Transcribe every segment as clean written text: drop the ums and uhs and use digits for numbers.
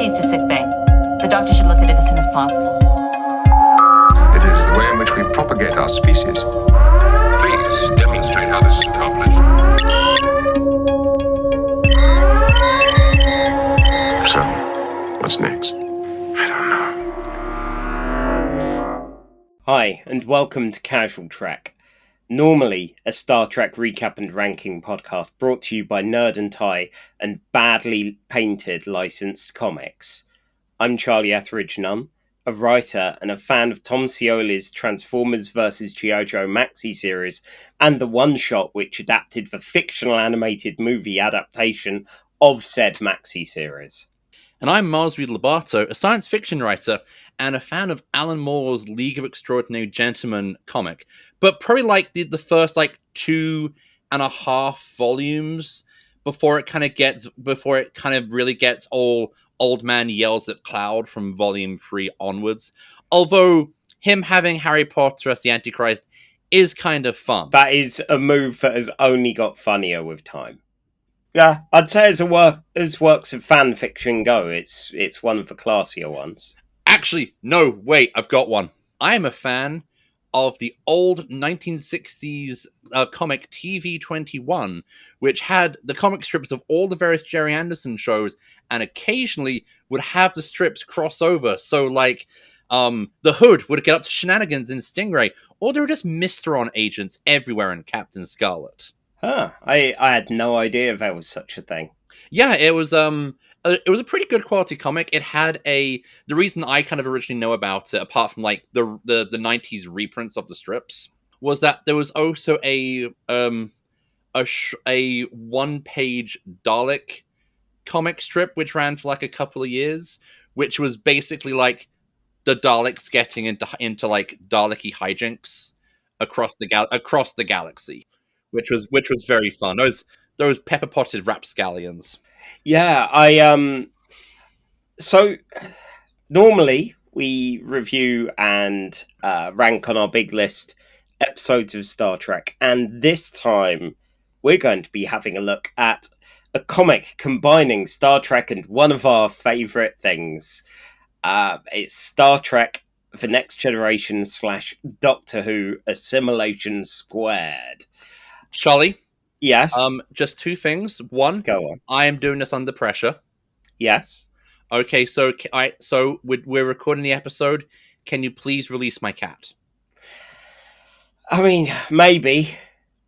Appease to sickbay. The doctor should look at it as soon as possible. It is the way in which we propagate our species. Please demonstrate how this is accomplished. So, what's next? I don't know. Hi, and welcome to Casual Track. Normally, a Star Trek recap and ranking podcast brought to you by Nerd and Tie and badly painted licensed comics. I'm Charlie Etheridge Nunn, a writer and a fan of Tom Scioli's Transformers vs. G.I. Joe Maxi series and the one-shot which adapted the fictional animated movie adaptation of said Maxi series. And I'm Mars Reed Lobato, a science fiction writer and a fan of Alan Moore's League of Extraordinary Gentlemen comic, but probably did the first 2.5 volumes before it kind of really gets all Old Man Yells at Cloud from volume 3 onwards. Although him having Harry Potter as the Antichrist is kind of fun. That is a move that has only got funnier with time. Yeah, I'd say as works of fan fiction go, it's one of the classier ones. Actually, no, wait, I've got one. I am a fan of the old 1960s comic TV21, which had the comic strips of all the various Jerry Anderson shows, and occasionally would have the strips cross over. So, the Hood would get up to shenanigans in Stingray, or there were just Mysteron agents everywhere in Captain Scarlet. Huh, I had no idea there was such a thing. Yeah, it was a pretty good quality comic. It had the reason I kind of originally know about it, apart from the 90s reprints of the strips, was that there was also a 1-page Dalek comic strip which ran for a couple of years, which was basically the Daleks getting into Dalek-y hijinks across the galaxy, which was very fun. Those pepper-potted rapscallions. Yeah, so normally we review and rank on our big list episodes of Star Trek, and this time we're going to be having a look at a comic combining Star Trek and one of our favourite things. It's Star Trek The Next Generation / Doctor Who Assimilation Squared. Charlie? Yes? Just two things. One, go on. I am doing this under pressure. Yes. Okay, so we're recording the episode. Can you please release my cat? I mean, maybe.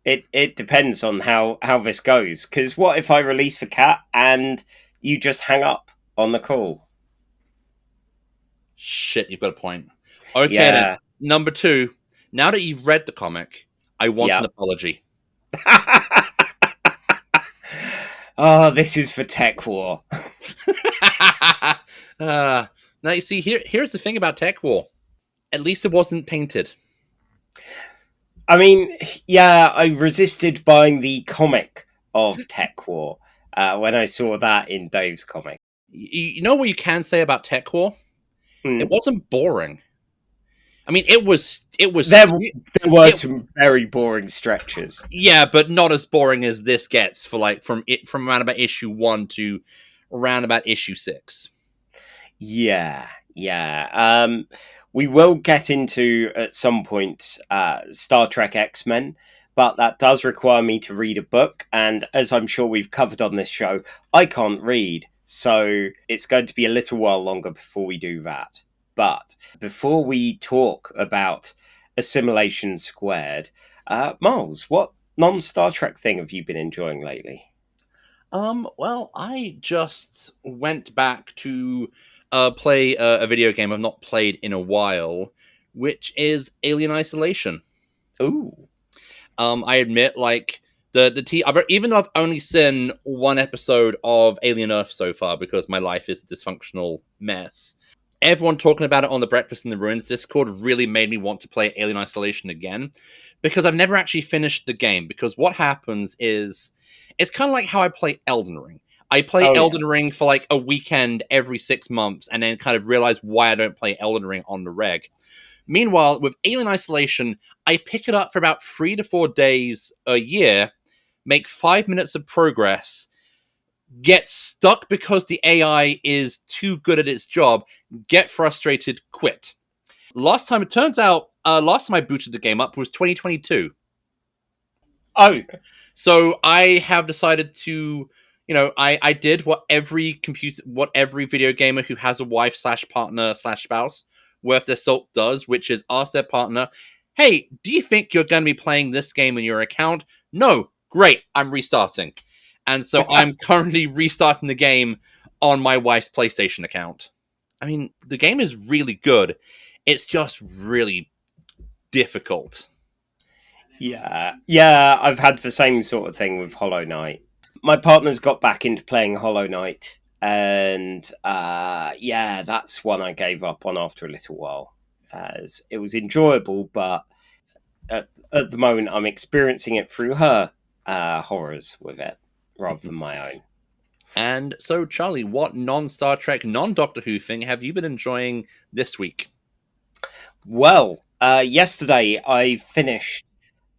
It depends on how this goes. Because what if I release the cat and you just hang up on the call? Shit, you've got a point. Okay, yeah. Then. Number 2, now that you've read the comic, I want an apology. Oh, this is for TekWar. Now, you see, here's the thing about TekWar. At least it wasn't painted. I mean, yeah, I resisted buying the comic of TekWar when I saw that in Dave's comic. You know what you can say about TekWar? It wasn't boring. I mean, it was. There were some very boring stretches. Yeah, but not as boring as this gets from around about issue 1 to around about issue 6. Yeah. We will get into at some point Star Trek X-Men, but that does require me to read a book, and as I'm sure we've covered on this show, I can't read, so it's going to be a little while longer before we do that. But before we talk about Assimilation Squared, Miles, what non-Star Trek thing have you been enjoying lately? Well, I just went back to play a video game I've not played in a while, which is Alien Isolation. Ooh. I admit, even though I've only seen one episode of Alien Earth so far because my life is a dysfunctional mess, everyone talking about it on the Breakfast in the Ruins Discord really made me want to play Alien Isolation again, because I've never actually finished the game, because what happens is, it's kind of like how I play Elden Ring. I play Elden Ring for a weekend every 6 months, and then kind of realize why I don't play Elden Ring on the reg. Meanwhile, with Alien Isolation, I pick it up for about 3 to 4 days a year, make 5 minutes of progress, get stuck because the AI is too good at its job, get frustrated, quit. Last time I booted the game up was 2022. Oh, So I have decided to, I did what every video gamer who has a wife / partner / spouse worth their salt does, which is ask their partner, hey, do you think you're going to be playing this game in your account? No. Great. I'm restarting. And so I'm currently restarting the game on my wife's PlayStation account. I mean, the game is really good. It's just really difficult. yeah, I've had the same sort of thing with Hollow Knight. My partner's got back into playing Hollow Knight, and that's one I gave up on after a little while, as it was enjoyable, but at the moment I'm experiencing it through her horrors with it rather than my own. And so, Charlie, what non-Star Trek, non-Doctor Who thing have you been enjoying this week? Well, yesterday I finished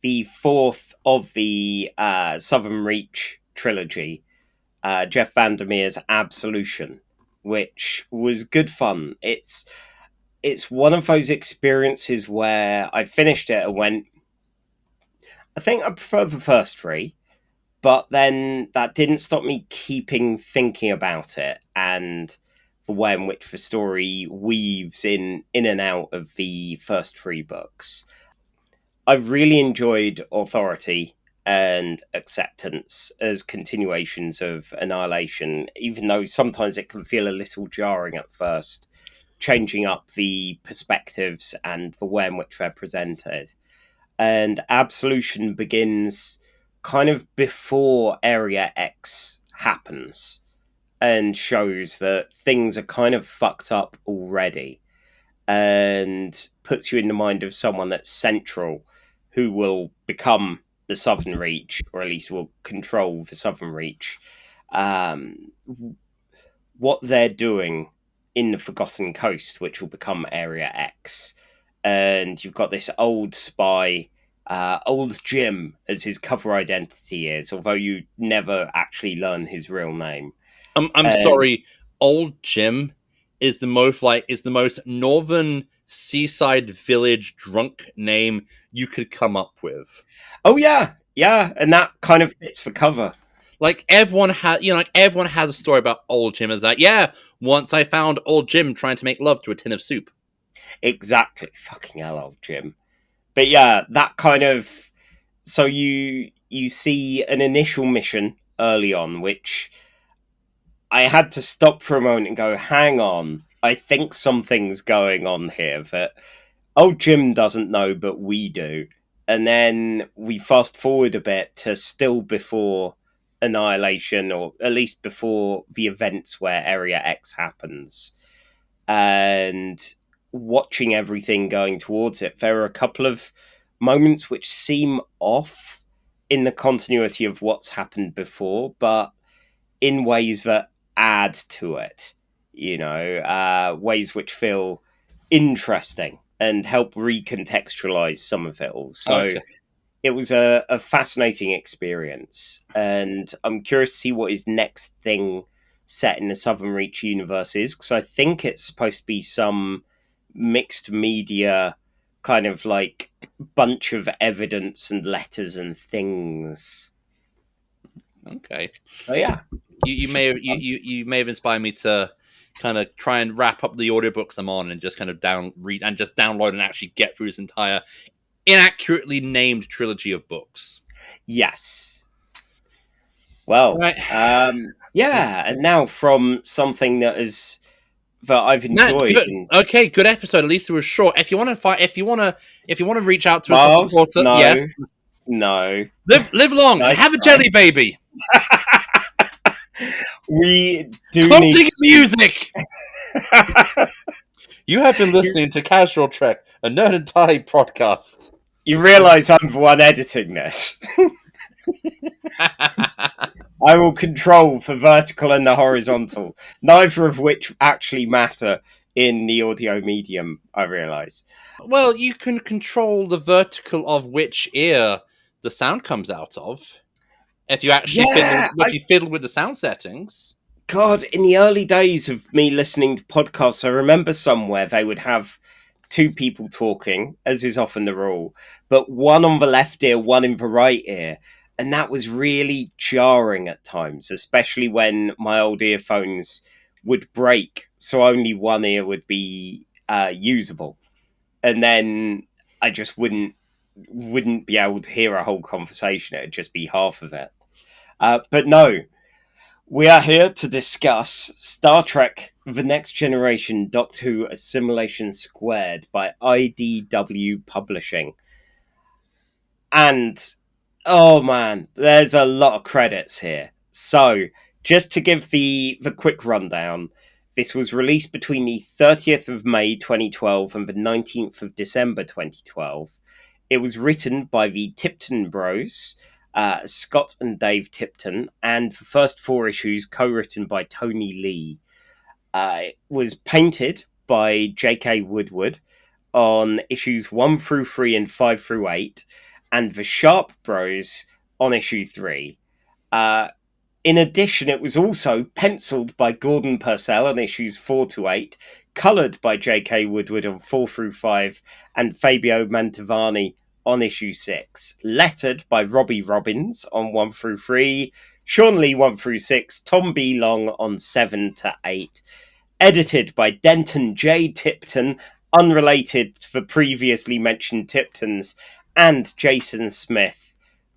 the fourth of the Southern Reach trilogy, Jeff Vandermeer's Absolution, which was good fun. It's one of those experiences where I finished it and went, I think I prefer the first three, but then that didn't stop me keeping thinking about it and the way in which the story weaves in and out of the first three books. I really enjoyed Authority and Acceptance as continuations of Annihilation, even though sometimes it can feel a little jarring at first, changing up the perspectives and the way in which they're presented. And Absolution begins kind of before Area X happens and shows that things are kind of fucked up already, and puts you in the mind of someone that's central who will become the Southern Reach, or at least will control the Southern Reach. What they're doing in the Forgotten Coast, which will become Area X. And you've got this old spy, Old Jim, as his cover identity is, although you never actually learn his real name. I'm sorry, Old Jim is the most northern seaside village drunk name you could come up with. Oh yeah, and that kind of fits for cover. Like everyone has a story about Old Jim. Is that once I found Old Jim trying to make love to a tin of soup. Exactly, fucking hell, Old Jim. But yeah, that kind of, so you see an initial mission early on, which I had to stop for a moment and go, hang on, I think something's going on here that Old Jim doesn't know, but we do. And then we fast forward a bit to still before Annihilation, or at least before the events where Area X happens. And watching everything going towards it, there are a couple of moments which seem off in the continuity of what's happened before, but in ways that add to it, ways which feel interesting and help recontextualize some of it all. So It was a fascinating experience, and I'm curious to see what his next thing set in the Southern Reach universe is, because I think it's supposed to be some mixed media kind of like bunch of evidence and letters and things. Okay. Oh yeah. You may have inspired me to kind of try and wrap up the audiobooks I'm on and just kind of download and actually get through this entire inaccurately named trilogy of books. Yes. Well, right. And now from something that I've enjoyed. Good episode. At least it was short. If you want to reach out to us, yes. No. Live long and have a jelly baby. We do need music. You have been listening to Casual Trek, a Nerd and Tie podcast. You realise I'm the one editing this. I will control the vertical and the horizontal, neither of which actually matter in the audio medium, I realise. Well, you can control the vertical of which ear the sound comes out of. If you actually fiddle with the sound settings. God, in the early days of me listening to podcasts, I remember somewhere they would have two people talking, as is often the rule, but one on the left ear, one in the right ear. And that was really jarring at times, especially when my old earphones would break, so only one ear would be usable. And then I just wouldn't be able to hear a whole conversation. It'd just be half of it. But no, we are here to discuss Star Trek The Next Generation Doctor Who Assimilation Squared by IDW Publishing. And, oh man, there's a lot of credits here. So, just to give the quick rundown, this was released between the 30th of May 2012 and the 19th of December 2012. It was written by the Tipton Bros, Scott and Dave Tipton, and the first 4 issues co-written by Tony Lee. It was painted by J.K. Woodward on issues 1 through 3 and 5 through 8, and the Sharp Bros on issue 3. In addition, it was also penciled by Gordon Purcell on issues 4 to 8, coloured by J.K. Woodward on 4 through 5, and Fabio Mantovani on issue 6. Lettered by Robbie Robbins on 1 through 3, Sean Lee 1 through 6, Tom B. Long on 7 to 8. Edited by Denton J. Tipton, unrelated to the previously mentioned Tiptons, and Jason Smith,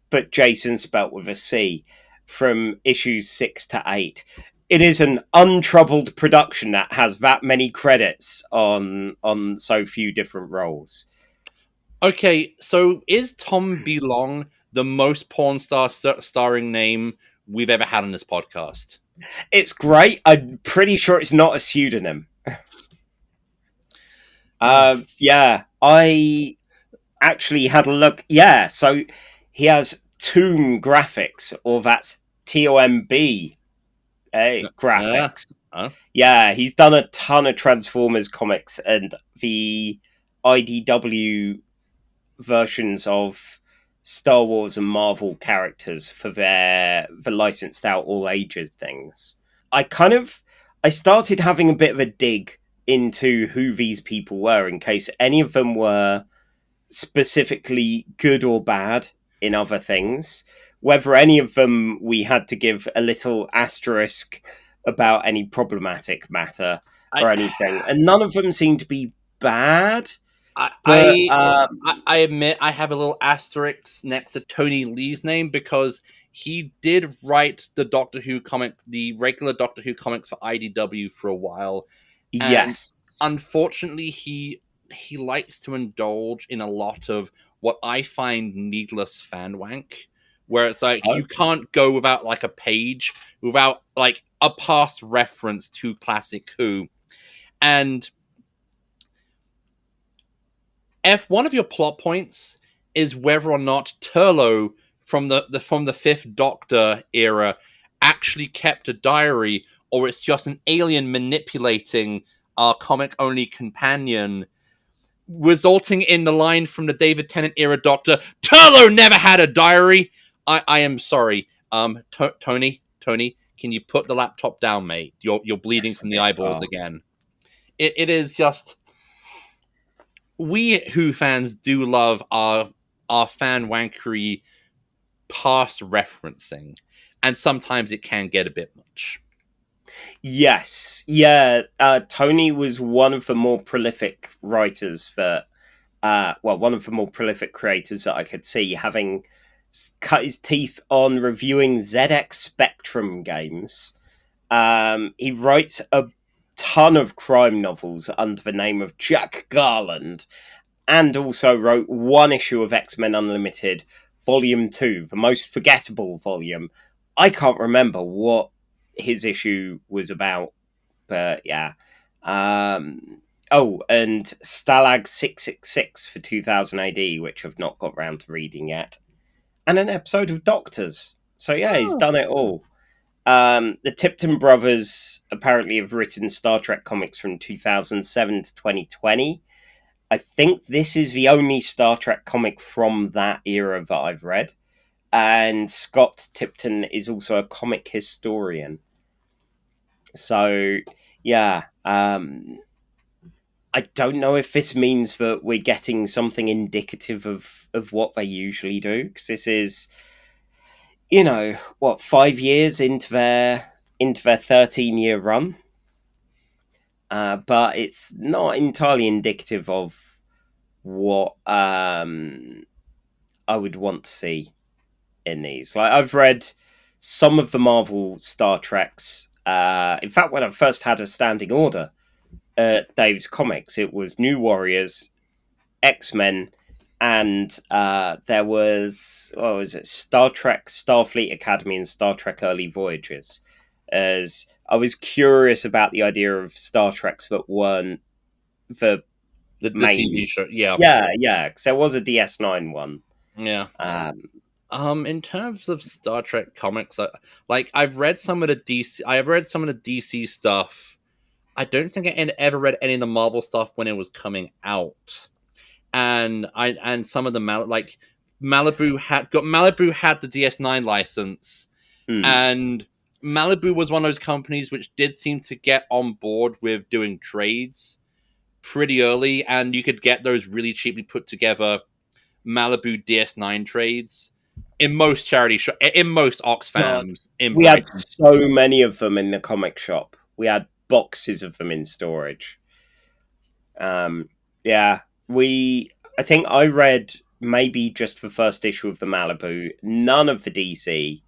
but Jason spelt with a C, from issues 6 to 8. It is an untroubled production that has that many credits on so few different roles. Okay, so is Tom B. Long the most porn star starring name we've ever had on this podcast? It's great. I'm pretty sure it's not a pseudonym. Yeah, I actually had a look. Yeah, so he has Tomb Graphics, or that's TOMB graphics. Yeah, he's done a ton of Transformers comics and the IDW versions of Star Wars and Marvel characters for the licensed out all ages things. I started having a bit of a dig into who these people were in case any of them were specifically good or bad in other things, whether any of them we had to give a little asterisk about any problematic matter or anything, and none of them seemed to be bad. I admit I have a little asterisk next to Tony Lee's name because he did write the Doctor Who comic, the regular Doctor Who comics for IDW for a while. Yes. Unfortunately, he likes to indulge in a lot of what I find needless fan wank, where it's like you can't go without like a page without like a past reference to classic Who. And if one of your plot points is whether or not Turlo from the Fifth Doctor era actually kept a diary, or it's just an alien manipulating our comic-only companion, resulting in the line from the David Tennant era Doctor, Turlo never had a diary. I am sorry. Tony, can you put the laptop down, mate? You're bleeding from the eyeballs again. It is just... We Who fans do love our fan wankery past referencing, and sometimes it can get a bit much. Yes, yeah. Tony was one of the more prolific writers for, one of the more prolific creators that I could see, having cut his teeth on reviewing ZX Spectrum games. He writes a ton of crime novels under the name of Jack Garland, and also wrote one issue of X-Men Unlimited, Volume 2, the most forgettable volume. I can't remember what his issue was about, but yeah. And Stalag 666 for 2000 AD, which I've not got round to reading yet. And an episode of Doctors. So yeah, he's done it all. The Tipton brothers apparently have written Star Trek comics from 2007 to 2020. I think this is the only Star Trek comic from that era that I've read. and Scott Tipton is also a comic historian. So, yeah, I don't know if this means that we're getting something indicative of what they usually do, because this is, 5 years into their 13-year run, but it's not entirely indicative of what I would want to see in these. Like, I've read some of the Marvel Star Treks. In fact, when I first had a standing order at Dave's Comics, it was New Warriors, X-Men, and there was, what was it, Star Trek Starfleet Academy and Star Trek Early Voyages. As I was curious about the idea of Star Treks that weren't the main TV show. Yeah, because there was a DS9 one. yeah. In terms of Star Trek comics, I've read some of the DC. I have read some of the DC stuff. I don't think I ever read any of the Marvel stuff when it was coming out, and some of the Malibu had the DS9 license, and Malibu was one of those companies which did seem to get on board with doing trades pretty early, and you could get those really cheaply put together Malibu DS9 trades in most in most Oxfams. We had so many of them in the comic shop. We had boxes of them in storage. I think I read maybe just the first issue of the Malibu, none of the DC,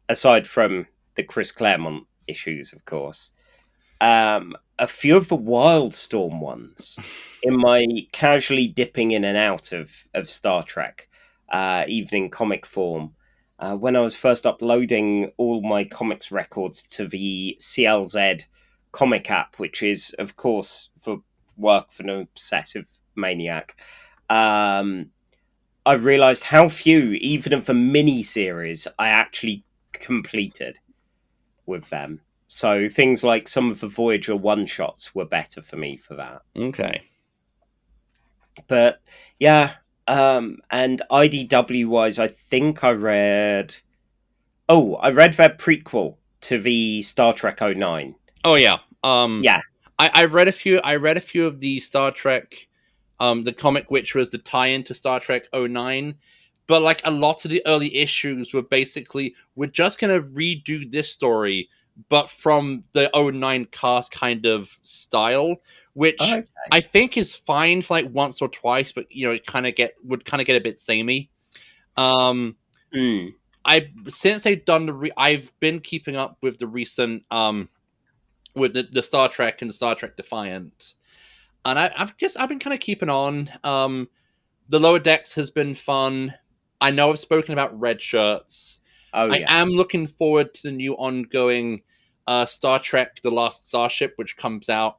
aside from the Chris Claremont issues, of course. A few of the Wildstorm ones in my casually dipping in and out of Star Trek, even in comic form. When I was first uploading all my comics records to the CLZ comic app, which is, of course, for work for an obsessive maniac, I realised how few, even of the mini-series, I actually completed with them. So things like some of the Voyager one-shots were better for me for that. Okay. But, yeah, and IDW-wise, I think I read their prequel to the Star Trek 09. Oh, yeah. Yeah. I read a few of the Star Trek, the comic, which was the tie-in to Star Trek 09. But, a lot of the early issues were basically, we're just going to redo this story, but from the 09 cast kind of style, which I think is fine for once or twice, but it would kind of get a bit samey. Since they've done I've been keeping up with the recent with the Star Trek and the Star Trek Defiant, and I've been kind of keeping on. The Lower Decks has been fun. I know I've spoken about Red Shirts. I am looking forward to the new ongoing Star Trek The Last Starship, which comes out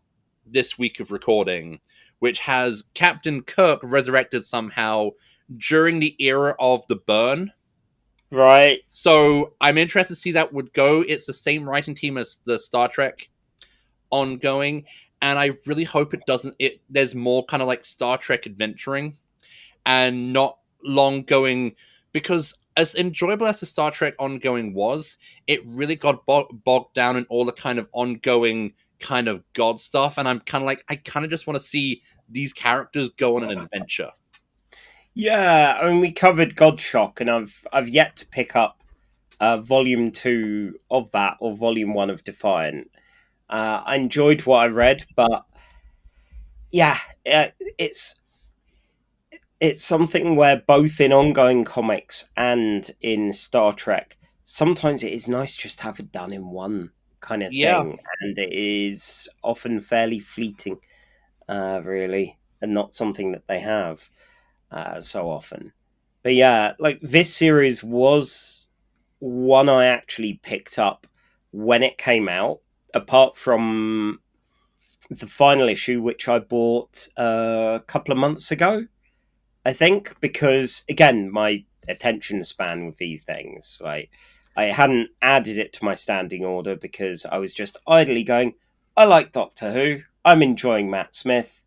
this week of recording, which has Captain Kirk resurrected somehow during the era of the burn. Right. So I'm interested to see that would go. It's the same writing team as the Star Trek ongoing, and I really hope it doesn't. There's more kind of Star Trek adventuring and not long going, because as enjoyable as the Star Trek ongoing was, it really got bogged down in all the kind of ongoing kind of god stuff, and I'm kind of I kind of just want to see these characters go on an adventure. Yeah, I mean, we covered Godshock, and I've yet to pick up Volume 2 of that, or Volume 1 of Defiant. I enjoyed what I read, but yeah, it's something where both in ongoing comics and in Star Trek, sometimes it is nice just to have it done in one kind of thing, and it is often fairly fleeting, really, and not something that they have so often. But yeah, this series was one I actually picked up when it came out, apart from the final issue, which I bought a couple of months ago, I think, because again, my attention span with these things, I hadn't added it to my standing order because I was just idly going, I like Doctor Who, I'm enjoying Matt Smith,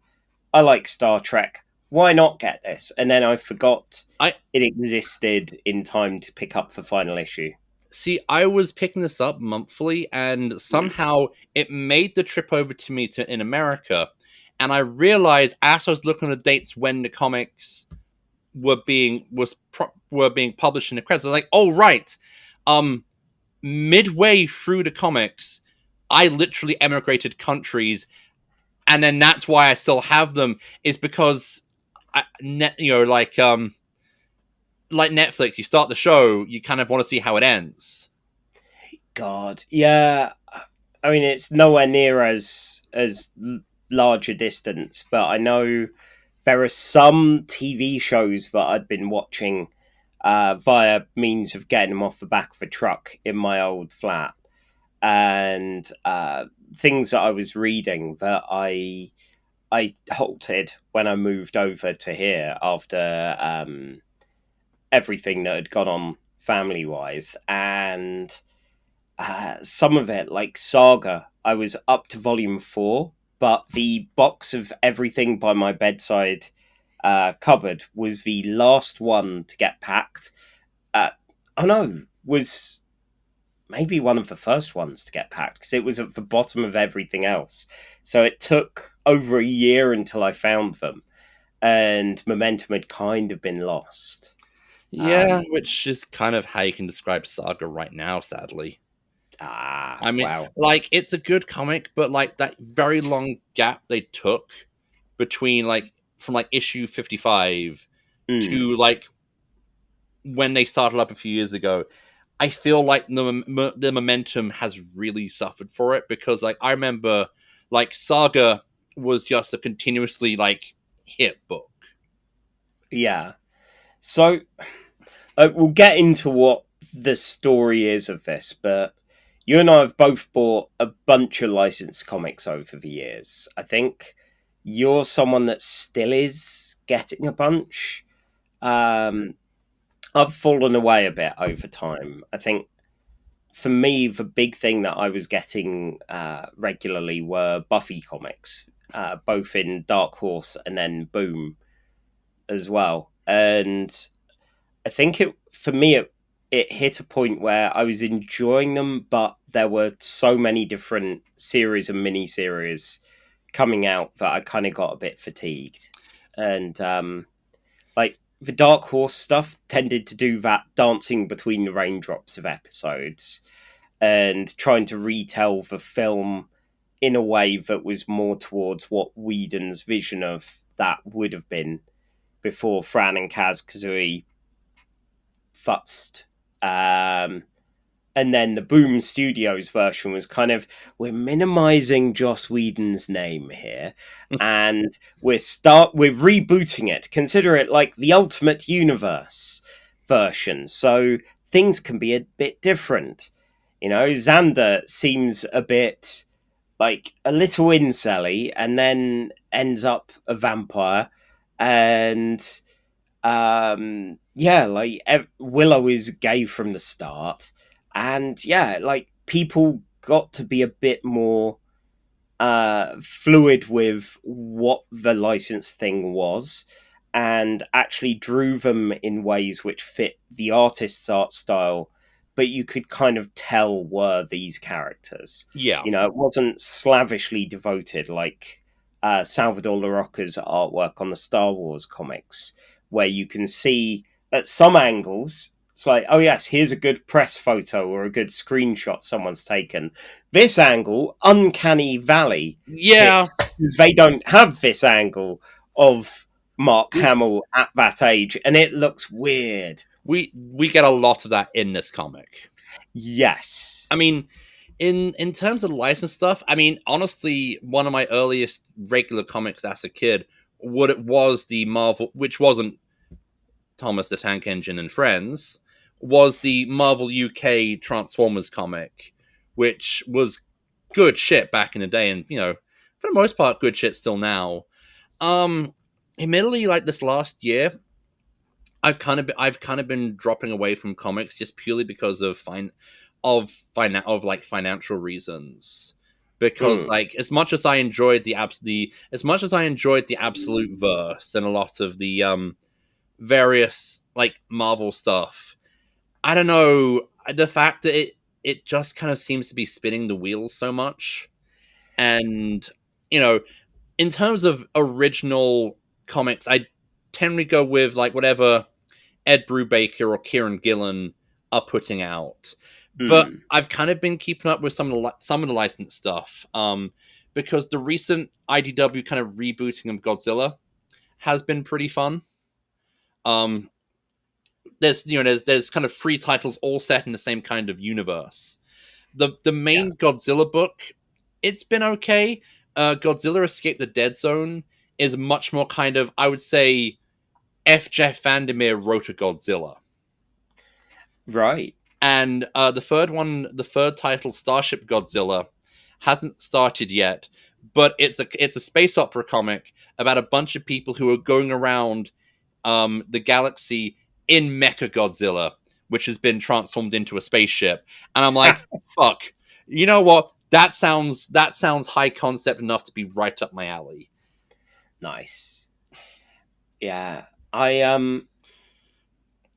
I like Star Trek, why not get this? And then I forgot I it existed in time to pick up the final issue. See, I was picking this up monthly, and somehow it made the trip over to me in America. And I realized as I was looking at the dates when the comics were being published in the credits, I was like, "Oh right, midway through the comics, I literally emigrated countries, and then that's why I still have them is because like Netflix, you start the show, you kind of want to see how it ends." God, yeah. I mean, it's nowhere near as large a distance, but I know there are some TV shows that I'd been watching via means of getting them off the back of a truck in my old flat, and things that I was reading that I halted when I moved over to here after everything that had gone on family wise, and some of it, like Saga, I was up to volume 4, but the box of everything by my bedside cupboard was the last one to get packed. Oh no, was maybe one of the first ones to get packed because it was at the bottom of everything else. So it took over a year until I found them, and momentum had kind of been lost. Yeah, which is kind of how you can describe Saga right now, sadly. I mean, Wow. like, it's a good comic, but like that very long gap they took between from issue 55 to like when they started up a few years ago, I feel like the momentum has really suffered for it because like I remember like Saga was just a continuously like hit book. Yeah. So we'll get into what the story is of this, but you and I have both bought a bunch of licensed comics over the years. I think you're someone that still is getting a bunch. I've fallen away a bit over time. I think for me, the big thing that I was getting regularly were Buffy comics, both in Dark Horse and then Boom as well. And I think for me it hit a point where I was enjoying them, but there were so many different series and mini series coming out that I kind of got a bit fatigued. And like the Dark Horse stuff tended to do that dancing between the raindrops of episodes and trying to retell the film in a way that was more towards what Whedon's vision of that would have been before Fran and Kaz Kazooie futzed. And then the Boom Studios version was kind of, we're minimizing Joss Whedon's name here, and we're rebooting it. Consider it like the Ultimate Universe version, so things can be a bit different. You know, Xander seems a bit like a little incelly, and then ends up a vampire, and yeah, like Willow is gay from the start, and yeah, like people got to be a bit more fluid with what the license thing was, and actually drew them in ways which fit the artist's art style, but you could kind of tell were these characters. Yeah. You know, it wasn't slavishly devoted like Salvador Larroca's artwork on the Star Wars comics, where you can see at some angles, it's like, oh yes, here's a good press photo or a good screenshot someone's taken. This angle, Uncanny Valley. Yeah. Because they don't have this angle of Mark Hamill at that age, and it looks weird. We get a lot of that in this comic. Yes. I mean, in terms of licensed stuff, I mean, honestly, one of my earliest regular comics as a kid, what it was the Marvel, which wasn't Thomas the Tank Engine and Friends, was the Marvel UK Transformers comic, which was good shit back in the day, and you know, for the most part, good shit still now. Admittedly, like this last year, I've kind of been dropping away from comics just purely because of financial reasons. because like as much as I enjoyed the Absolute verse and a lot of the various like Marvel stuff, I don't know, the fact that it just kind of seems to be spinning the wheels so much. And in terms of original comics, I tend to go with like whatever Ed Brubaker or Kieran Gillen are putting out. But I've kind of been keeping up with some of the licensed stuff, because the recent IDW kind of rebooting of Godzilla has been pretty fun. There's kind of 3 titles all set in the same kind of universe. The main Godzilla book, it's been okay. Godzilla Escape the Dead Zone is much more kind of, I would say, F. Jeff Vandermeer wrote a Godzilla. Right. And the third title, Starship Godzilla, hasn't started yet, but it's a space opera comic about a bunch of people who are going around the galaxy in Mecha Godzilla, which has been transformed into a spaceship. And I'm like, fuck. You know what? That sounds high concept enough to be right up my alley. Nice. Yeah. I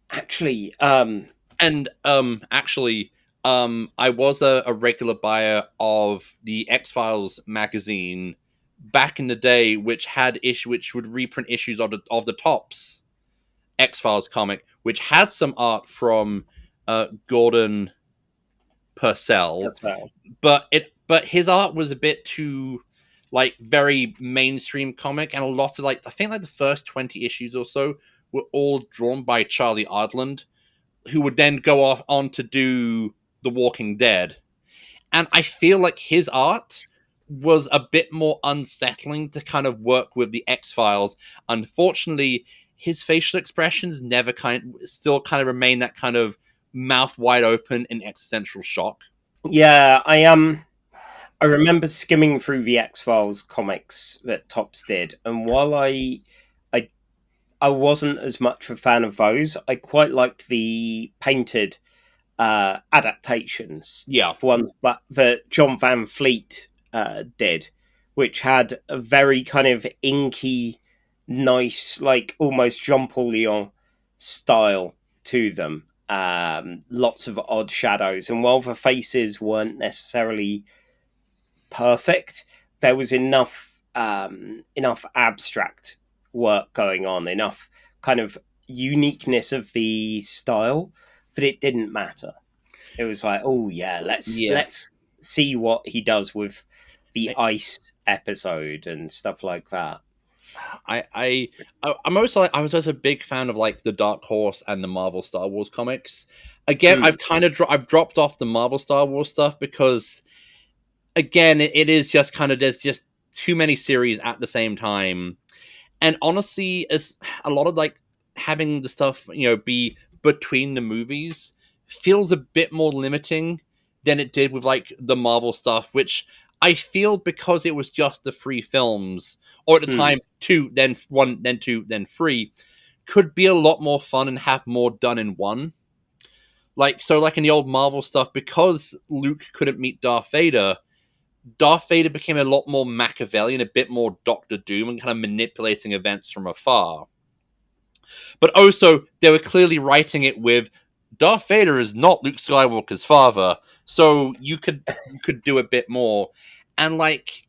actually I was a regular buyer of the X-Files magazine back in the day, which would reprint issues of the Tops X-Files comic, which had some art from Gordon Purcell, but his art was a bit too like very mainstream comic, and a lot of like I think like the first 20 issues or so were all drawn by Charlie Ardland, who would then go off on to do The Walking Dead. And I feel like his art was a bit more unsettling to kind of work with the X-Files. Unfortunately, his facial expressions still kind of remain that kind of mouth wide open in existential shock. Yeah, I remember skimming through the X-Files comics that Topps did, and while I wasn't as much a fan of those, I quite liked the painted adaptations. Yeah. For one, but that John Van Fleet did, which had a very kind of inky, nice, like almost Jean Paul Leon style to them. Lots of odd shadows, and while the faces weren't necessarily perfect, there was enough abstract work going on, enough kind of uniqueness of the style that it didn't matter. It was like, oh yeah, let's see what he does with the ice episode and stuff like that. I was also a big fan of like the Dark Horse and the Marvel Star Wars comics. Again, I've dropped off the Marvel Star Wars stuff because, again, it is just kind of there's just too many series at the same time, and honestly, as a lot of like having the stuff be between the movies feels a bit more limiting than it did with like the Marvel stuff, which I feel because it was just the 3 films, or at the time 2, then 1, then 2, then 3, could be a lot more fun and have more done in one. Like in the old Marvel stuff, because Luke couldn't meet Darth Vader became a lot more Machiavellian, a bit more Doctor Doom, and kind of manipulating events from afar. But also, they were clearly writing it with Darth Vader is not Luke Skywalker's father, so you could do a bit more. And like,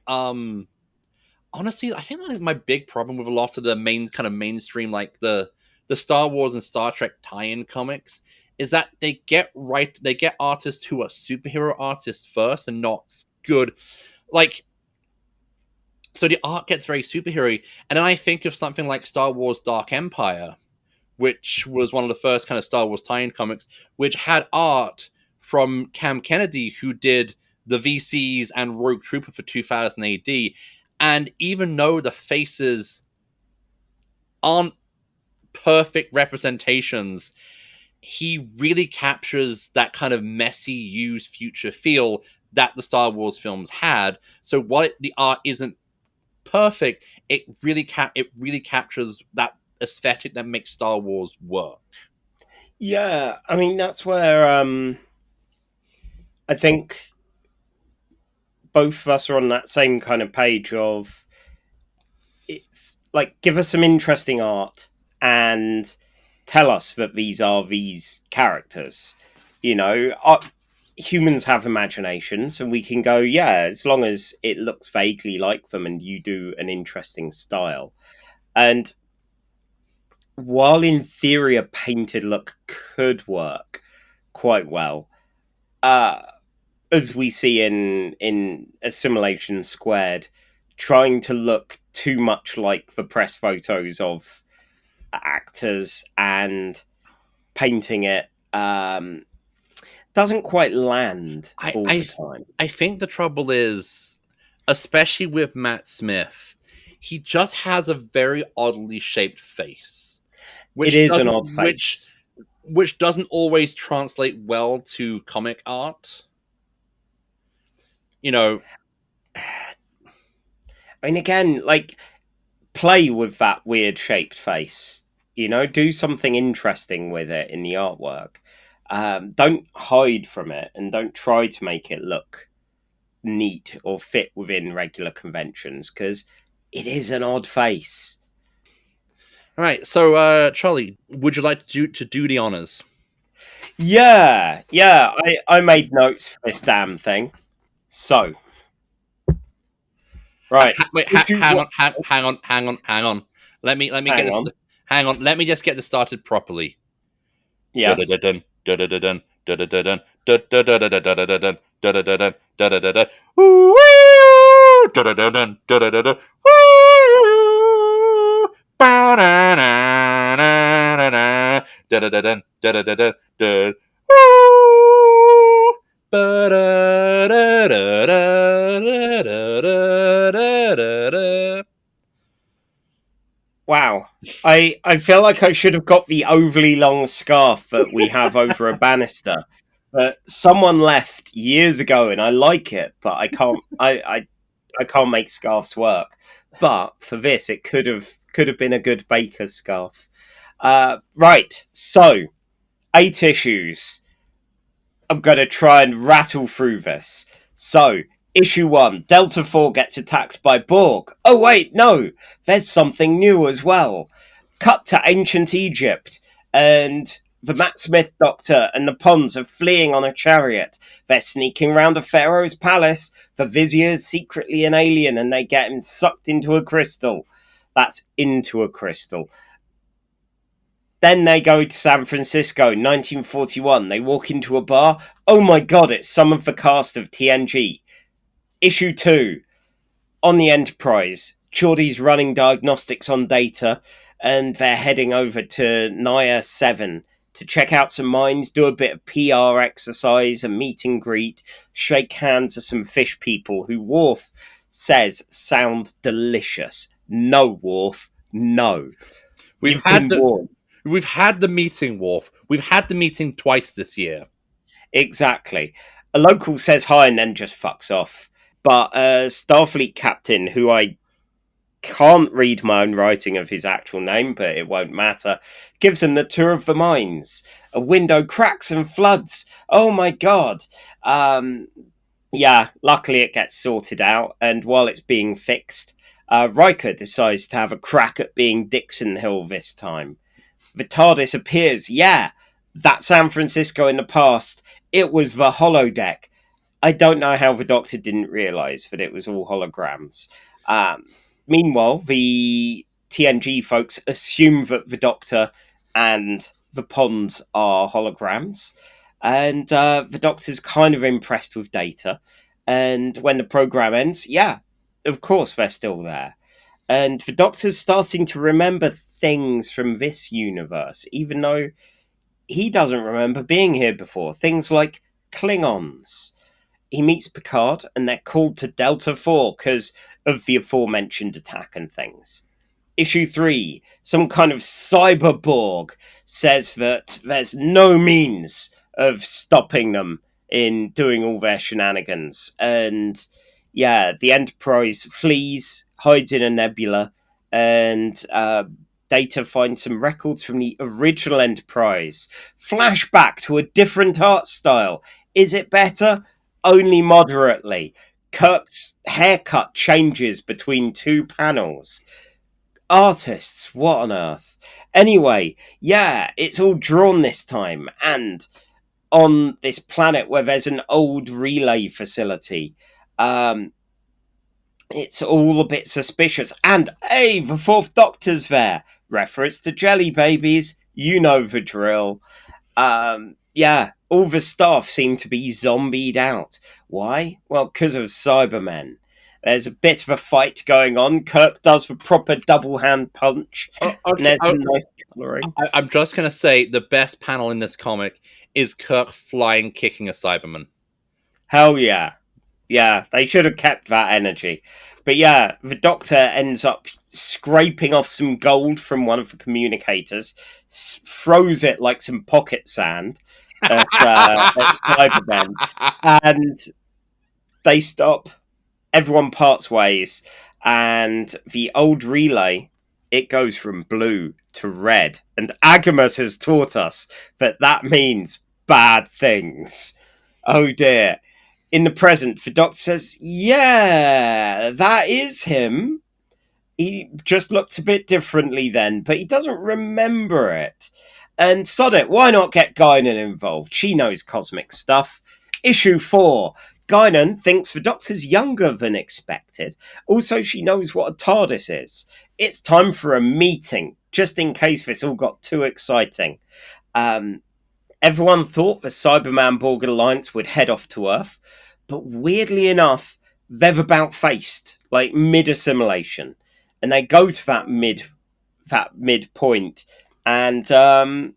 honestly, I think like my big problem with a lot of the mainstream, like the Star Wars and Star Trek tie-in comics, is that they get artists who are superhero artists first and not good, like. So the art gets very superhero-y, and then I think of something like Star Wars Dark Empire, which was one of the first kind of Star Wars tie-in comics, which had art from Cam Kennedy, who did the VCs and Rogue Trooper for 2000 AD. And even though the faces aren't perfect representations, he really captures that kind of messy, used future feel that the Star Wars films had. So while the art isn't perfect, it really captures that aesthetic that makes Star Wars work. Yeah, I mean that's where I think both of us are on that same kind of page of, it's like, give us some interesting art and tell us that these are these characters. Humans have imaginations, and we can go, yeah, as long as it looks vaguely like them and you do an interesting style. And while in theory a painted look could work quite well, as we see in Assimilation Squared, trying to look too much like the press photos of actors and painting it doesn't quite land all the time. I think the trouble is, especially with Matt Smith, he just has a very oddly shaped face. It is an odd face. Which doesn't always translate well to comic art. I mean, again, like, play with that weird shaped face. Do something interesting with it in the artwork. Don't hide from it, and don't try to make it look neat or fit within regular conventions, because it is an odd face. All right, so Charlie, would you like to do the honors? Yeah. I made notes for this damn thing. So, right. Hang on. Let me get this. Hang on. Let me just get this started properly. Yes. Wow. I feel like I should have got the overly long scarf that we have over a banister. But someone left years ago, and I like it, but I can't I can't make scarves work. But for this, it could have been a good baker's scarf. Right, so 8 issues. I'm going to try and rattle through this. So, issue 1, Delta 4 gets attacked by Borg. Oh wait, no, there's something new as well. Cut to ancient Egypt, and the Matt Smith Doctor and the Ponds are fleeing on a chariot. They're sneaking round a pharaoh's palace. The Vizier's secretly an alien, and they get him sucked into a crystal. That's into a crystal. Then they go to San Francisco, 1941. They walk into a bar. Oh my god, it's some of the cast of TNG. Issue 2. On the Enterprise, Geordie's running diagnostics on Data, and they're heading over to Naya 7 to check out some mines, do a bit of PR exercise, a meet and greet, shake hands with some fish people who Worf says sound delicious. No, Worf, no. We've had the meeting, Worf. We've had the meeting twice this year. Exactly. A local says hi and then just fucks off. But Starfleet captain, who I can't read my own writing of his actual name, but it won't matter, gives them the tour of the mines. A window cracks and floods. Oh my god. Yeah, luckily it gets sorted out, and while it's being fixed, Riker decides to have a crack at being Dixon Hill this time. The TARDIS appears. Yeah, that's San Francisco in the past. It was the holodeck. I don't know how the Doctor didn't realise that it was all holograms. Meanwhile, the TNG folks assume that the Doctor and the Ponds are holograms. And the Doctor's kind of impressed with Data. And when the program ends, yeah, of course they're still there. And the Doctor's starting to remember things from this universe, even though he doesn't remember being here before. Things like Klingons. He meets Picard, and they're called to Delta 4 because of the aforementioned attack and things. Issue 3, some kind of cyberborg says that there's no means of stopping them in doing all their shenanigans. And yeah, the Enterprise flees, hides in a nebula, and Data finds some records from the original Enterprise. Flashback to a different art style. Is it better? Only moderately. Kirk's haircut changes between two panels. Artists, what on earth? Anyway, yeah, it's all drawn this time, and on this planet where there's an old relay facility, it's all a bit suspicious. And hey, the Fourth Doctor's there. Reference to jelly babies. You know the drill. Yeah, all the staff seem to be zombied out. Why? Well, because of Cybermen. There's a bit of a fight going on. Kirk does the proper double hand punch. Okay. And there's some nice colouring. I'm just going to say the best panel in this comic is Kirk flying kicking a Cyberman. Hell yeah. Yeah, they should have kept that energy. But yeah, the Doctor ends up scraping off some gold from one of the communicators, throws it like some pocket sand at Cybermen, and they stop. Everyone parts ways, and the old relay, it goes from blue to red. And Agamus has taught us that means bad things. Oh dear. In the present, the Doctor says, yeah, that is him. He just looked a bit differently then, but he doesn't remember it. And sod it, why not get Guinan involved? She knows cosmic stuff. Issue 4. Guinan thinks the Doctor's younger than expected. Also, she knows what a TARDIS is. It's time for a meeting, just in case this all got too exciting. Everyone thought the Cyberman-Borg Alliance would head off to Earth, but weirdly enough, they've about-faced, like mid-assimilation. And they go to that midpoint, and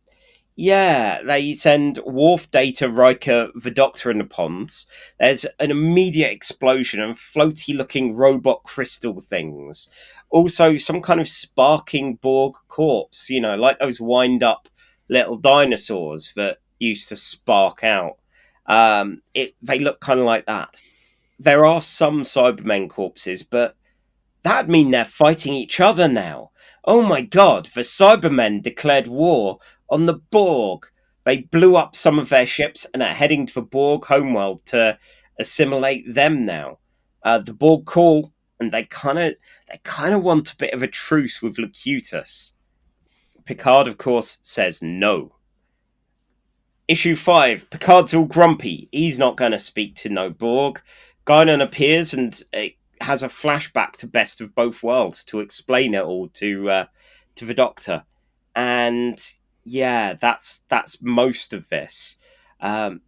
yeah, they send Worf, Data, Riker, the Doctor in the ponds. There's an immediate explosion of floaty-looking robot crystal things. Also, some kind of sparking Borg corpse, you know, like those wind-up little dinosaurs that used to spark out. They look kind of like that. There are some Cybermen corpses, but that'd mean they're fighting each other now. Oh my god, the Cybermen declared war on the Borg. They blew up some of their ships and are heading to the Borg homeworld to assimilate them now. The Borg call, and they kind of want a bit of a truce with Locutus. Picard, of course, says no. Issue 5. Picard's all grumpy. He's not going to speak to no Borg. Guinan appears and has a flashback to Best of Both Worlds to explain it all to the Doctor. And yeah, that's most of this. After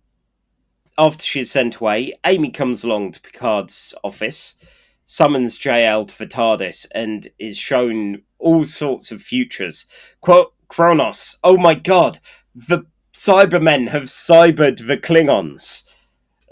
she's sent away, Amy comes along to Picard's office, summons JL to the TARDIS, and is shown all sorts of futures. Quote, Kronos, oh my god, the Cybermen have cybered the Klingons.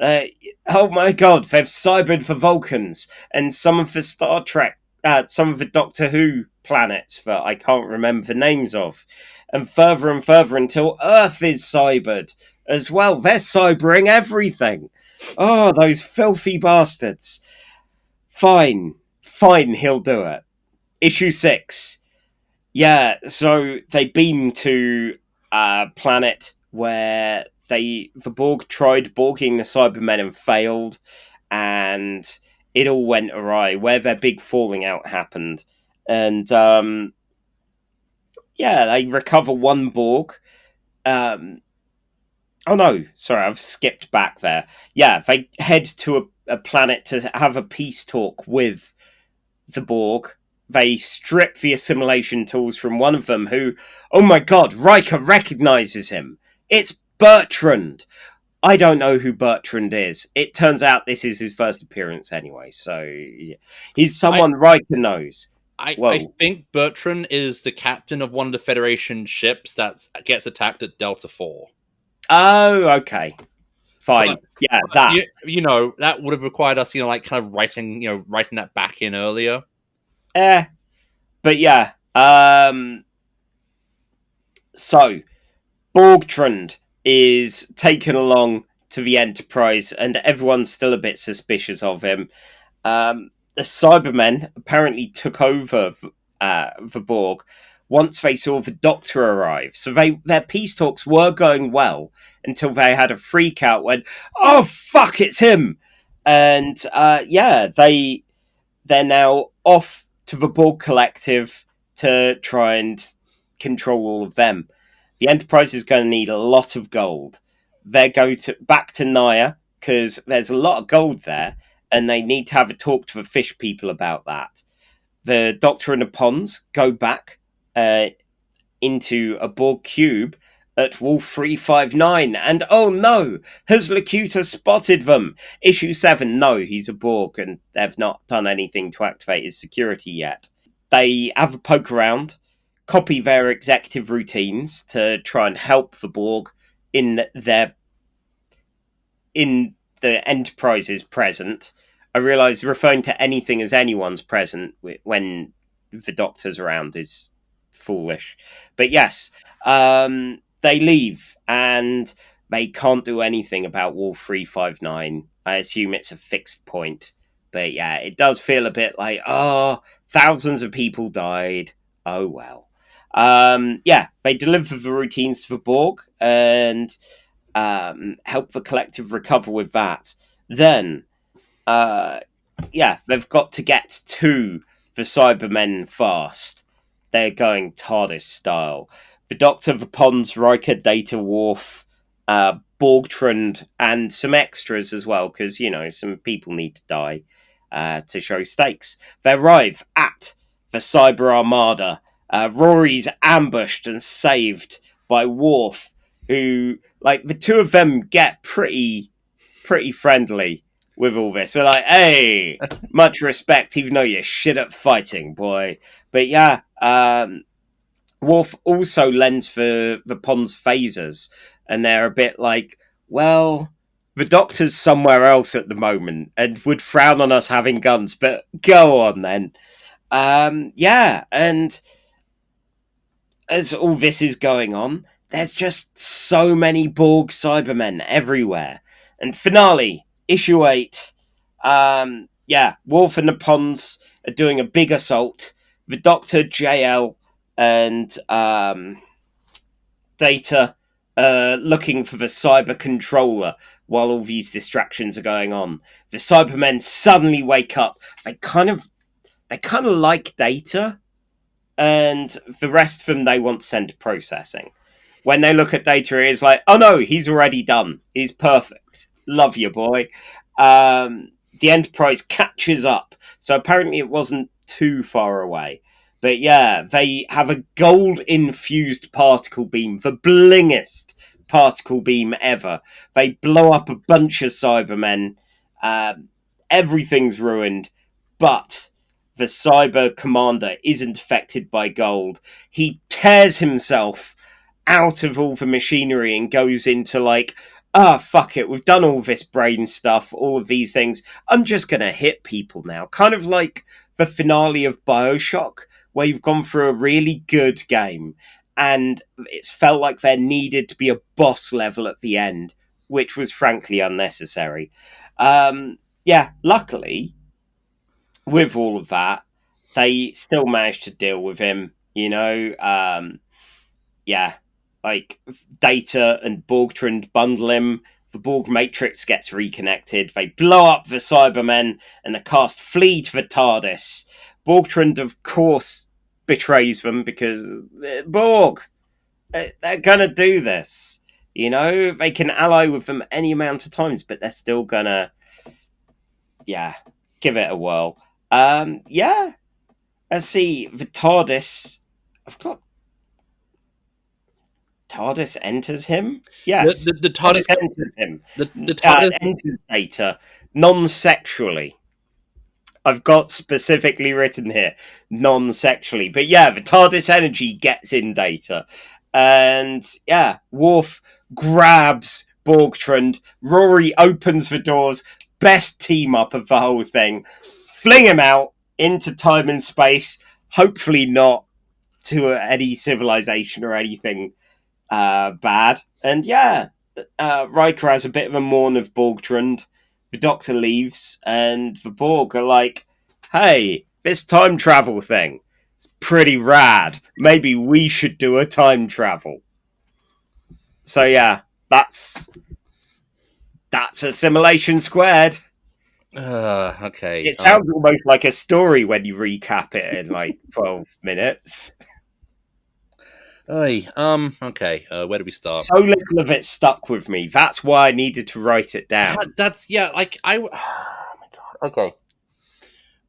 Oh my god, they've cybered the Vulcans, and some of the Star Trek, some of the Doctor Who planets that I can't remember the names of. And further until Earth is cybered as well. They're cybering everything. Oh, those filthy bastards. Fine, he'll do it. Issue 6. Yeah, so they beam to a planet where the Borg tried Borging the Cybermen and failed, and it all went awry, where their big falling out happened. And, yeah, they recover one Borg. Oh no, sorry, I've skipped back there. Yeah, they head to a planet to have a peace talk with the Borg. They strip the assimilation tools from one of them who, oh my god, Riker recognizes him. It's Bertrand. I don't know who Bertrand is. It turns out this is his first appearance anyway, so yeah. He's someone Riker knows. I think Bertrand is the captain of one of the Federation ships that gets attacked at Delta 4. Oh, okay. Fine. Yeah, that. You know, that would have required us, like kind of writing that back in earlier. But yeah. So, Borgtrand is taken along to the Enterprise, and everyone's still a bit suspicious of him. The Cybermen apparently took over the Borg once they saw the Doctor arrive. So their peace talks were going well until they had a freak out when, oh fuck, it's him! And they're now off to the Borg Collective to try and control all of them. The Enterprise is going to need a lot of gold. They go back to Naya because there's a lot of gold there, and they need to have a talk to the fish people about that. The Doctor and the Pons go back into a Borg cube at Wolf 359, and oh no, has Locuta spotted them? Issue 7, no, he's a Borg, and they've not done anything to activate his security yet. They have a poke around, copy their executive routines to try and help the Borg in the Enterprise's present. I realise referring to anything as anyone's present when the Doctor's around is foolish. But yes, they leave and they can't do anything about Wolf 359. I assume it's a fixed point. But yeah, it does feel a bit like, thousands of people died. Oh well. They deliver the routines to the Borg and help the collective recover with that. Then, they've got to get to the Cybermen fast. They're going TARDIS style. The Doctor, the Pons, Riker, Data, Worf, Borgtrand, and some extras as well, because, some people need to die to show stakes. They arrive at the Cyber Armada. Rory's ambushed and saved by Worf, who, the two of them get pretty friendly with all this. They're like, hey, much respect, even though you're shit at fighting, boy. But yeah, Worf also lends for the Pons phasers, and they're a bit like, well, the Doctor's somewhere else at the moment and would frown on us having guns, but go on then. And as all this is going on, there's just so many Borg Cybermen everywhere. And finale, issue 8. Worf and the Pons are doing a big assault. The Doctor, JL, and Data looking for the cyber controller while all these distractions are going on. The Cybermen suddenly wake up. They kind of like Data, and the rest of them they want to send to processing. When they look at Data, it is like, oh no, he's already done. He's perfect. Love you, boy. The Enterprise catches up. So apparently it wasn't too far away. But yeah, they have a gold-infused particle beam, the blingest particle beam ever. They blow up a bunch of Cybermen. Everything's ruined. But the Cyber Commander isn't affected by gold. He tears himself out of all the machinery and goes into fuck it, we've done all this brain stuff, all of these things. I'm just going to hit people now. Kind of like the finale of Bioshock, where you've gone through a really good game and it's felt like there needed to be a boss level at the end, which was frankly unnecessary. Luckily, with all of that, they still managed to deal with him, Data and Borgtrand bundle him. The Borg Matrix gets reconnected. They blow up the Cybermen, and the cast flee to the TARDIS. Borgtrand, of course, betrays them because Borg. They're gonna do this. They can ally with them any amount of times, but they're still gonna, give it a whirl. Let's see. The TARDIS. I've got. TARDIS enters him? Yes. The TARDIS enters him. The TARDIS enters Data non-sexually. I've got specifically written here, non-sexually. But yeah, the TARDIS energy gets in Data. And Worf grabs Borgtrand. Rory opens the doors. Best team up of the whole thing. Fling him out into time and space. Hopefully not to any civilization or anything bad. And Riker has a bit of a mourn of Borgtrand. The Doctor leaves, and the Borg are like, hey, this time travel thing, it's pretty rad. Maybe we should do a time travel. So that's Assimilation Squared. Okay. It sounds almost like a story when you recap it in like 12 minutes. Okay. Where do we start? So little of it stuck with me. That's why I needed to write it down. That's yeah. Like I. Oh my god. Okay.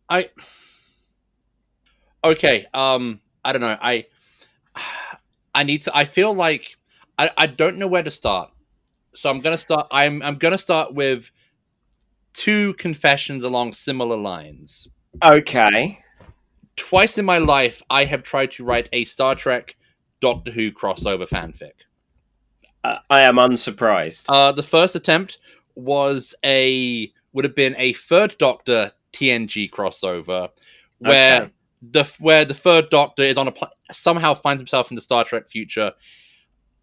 I. Okay. I don't know. I need to. I feel like I don't know where to start. So I'm gonna start. I'm gonna start with two confessions along similar lines. Okay. Twice in my life, I have tried to write a Star Trek Doctor Who crossover fanfic. I am unsurprised. The first attempt would have been a Third Doctor TNG crossover, where Okay. the Third Doctor is on somehow finds himself in the Star Trek future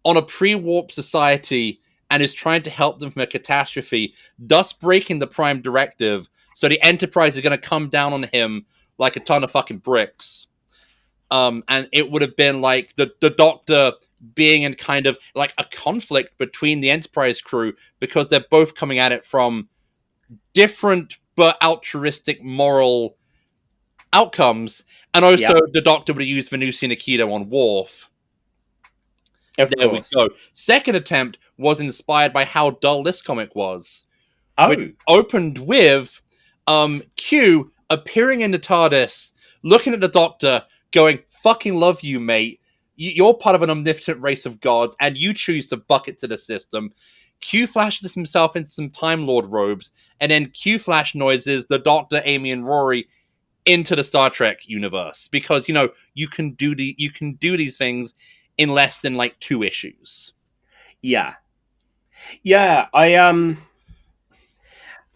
on a pre-warp society and is trying to help them from a catastrophe, thus breaking the Prime Directive. So the Enterprise is going to come down on him like a ton of fucking bricks. And it would have been like the Doctor being in kind of like a conflict between the Enterprise crew because they're both coming at it from different but altruistic moral outcomes. And also the Doctor would have used Venusian Aikido on Worf. Of There course. we go. Second attempt was inspired by how dull this comic was. Oh. Which opened with Q appearing in the TARDIS, looking at the Doctor, going, fucking love you, mate. You're part of an omnipotent race of gods, and you choose to bucket to the system. Q flashes himself into some Time Lord robes, and then Q flash noises the Doctor, Amy, and Rory into the Star Trek universe. Because, you can do these things in less than like 2 issues. Yeah. Yeah, I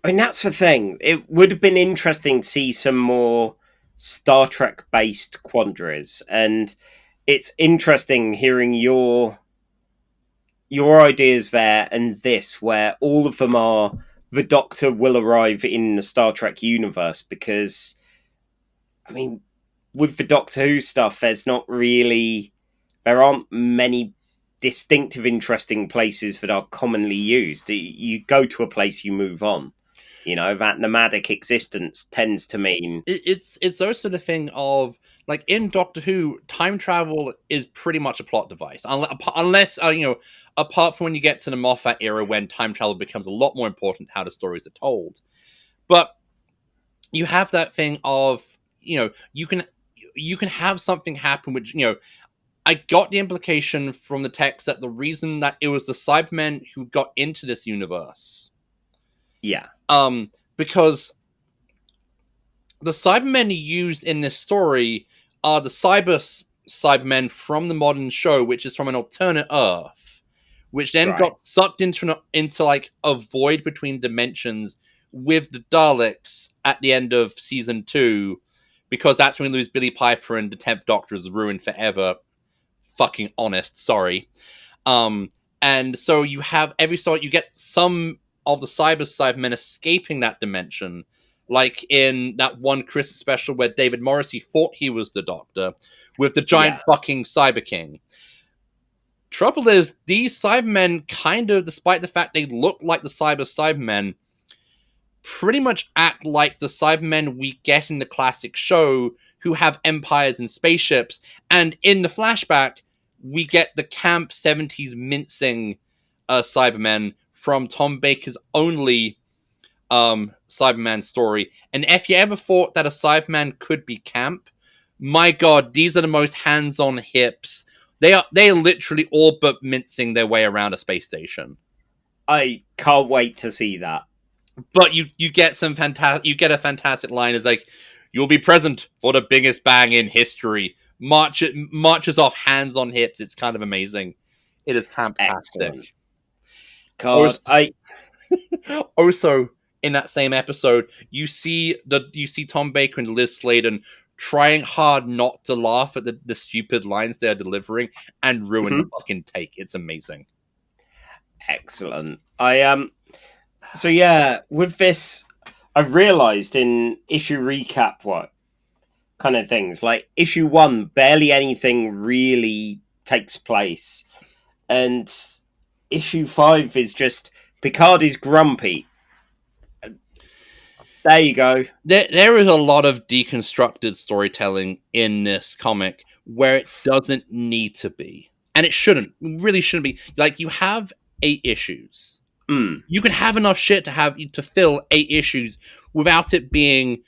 mean, that's the thing. It would have been interesting to see some more Star Trek based quandaries, and it's interesting hearing your ideas there and this, where all of them are the Doctor will arrive in the Star Trek universe, because I mean, with the Doctor Who stuff, there aren't many distinctive, interesting places that are commonly used. You go to a place, you move on. That nomadic existence tends to mean It's also the thing of, like, in Doctor Who, time travel is pretty much a plot device, unless apart from when you get to the Moffat era, when time travel becomes a lot more important how the stories are told. But you have that thing of, you can have something happen which, I got the implication from the text that the reason that it was the Cybermen who got into this universe, yeah, because the Cybermen used in this story are the Cybermen from the modern show, which is from an alternate Earth, which then got sucked into like a void between dimensions with the Daleks at the end of season 2, because that's when we lose Billy Piper and the 10th Doctor is ruined forever. Fucking honest, sorry. And so you have you get some of the Cybermen escaping that dimension, like in that one Christmas special where David Morrissey thought he was the Doctor with the giant fucking Cyber King. Trouble is, these Cybermen kind of, despite the fact they look like the Cybermen, pretty much act like the Cybermen we get in the classic show, who have empires and spaceships. And in the flashback, we get the camp 70s mincing Cybermen from Tom Baker's only Cyberman story. And if you ever thought that a Cyberman could be camp, my god, these are the most hands-on hips. They are literally all but mincing their way around a space station. I can't wait to see that. But you get a fantastic line. It's like, you'll be present for the biggest bang in history. Marches off hands on hips. It's kind of amazing. It is fantastic. Excellent. God, also in that same episode, you see Tom Baker and Liz Sladen trying hard not to laugh at the stupid lines they're delivering and ruin the fucking take. It's amazing. Excellent. So yeah, with this, I've realised in issue recap what kind of things, like issue 1, barely anything really takes place, and issue 5 is just Picard is grumpy. There you go. There is a lot of deconstructed storytelling in this comic where it doesn't need to be. And it shouldn't. Really shouldn't be. Like, you have 8 issues. Mm. You can have enough shit to fill 8 issues without it being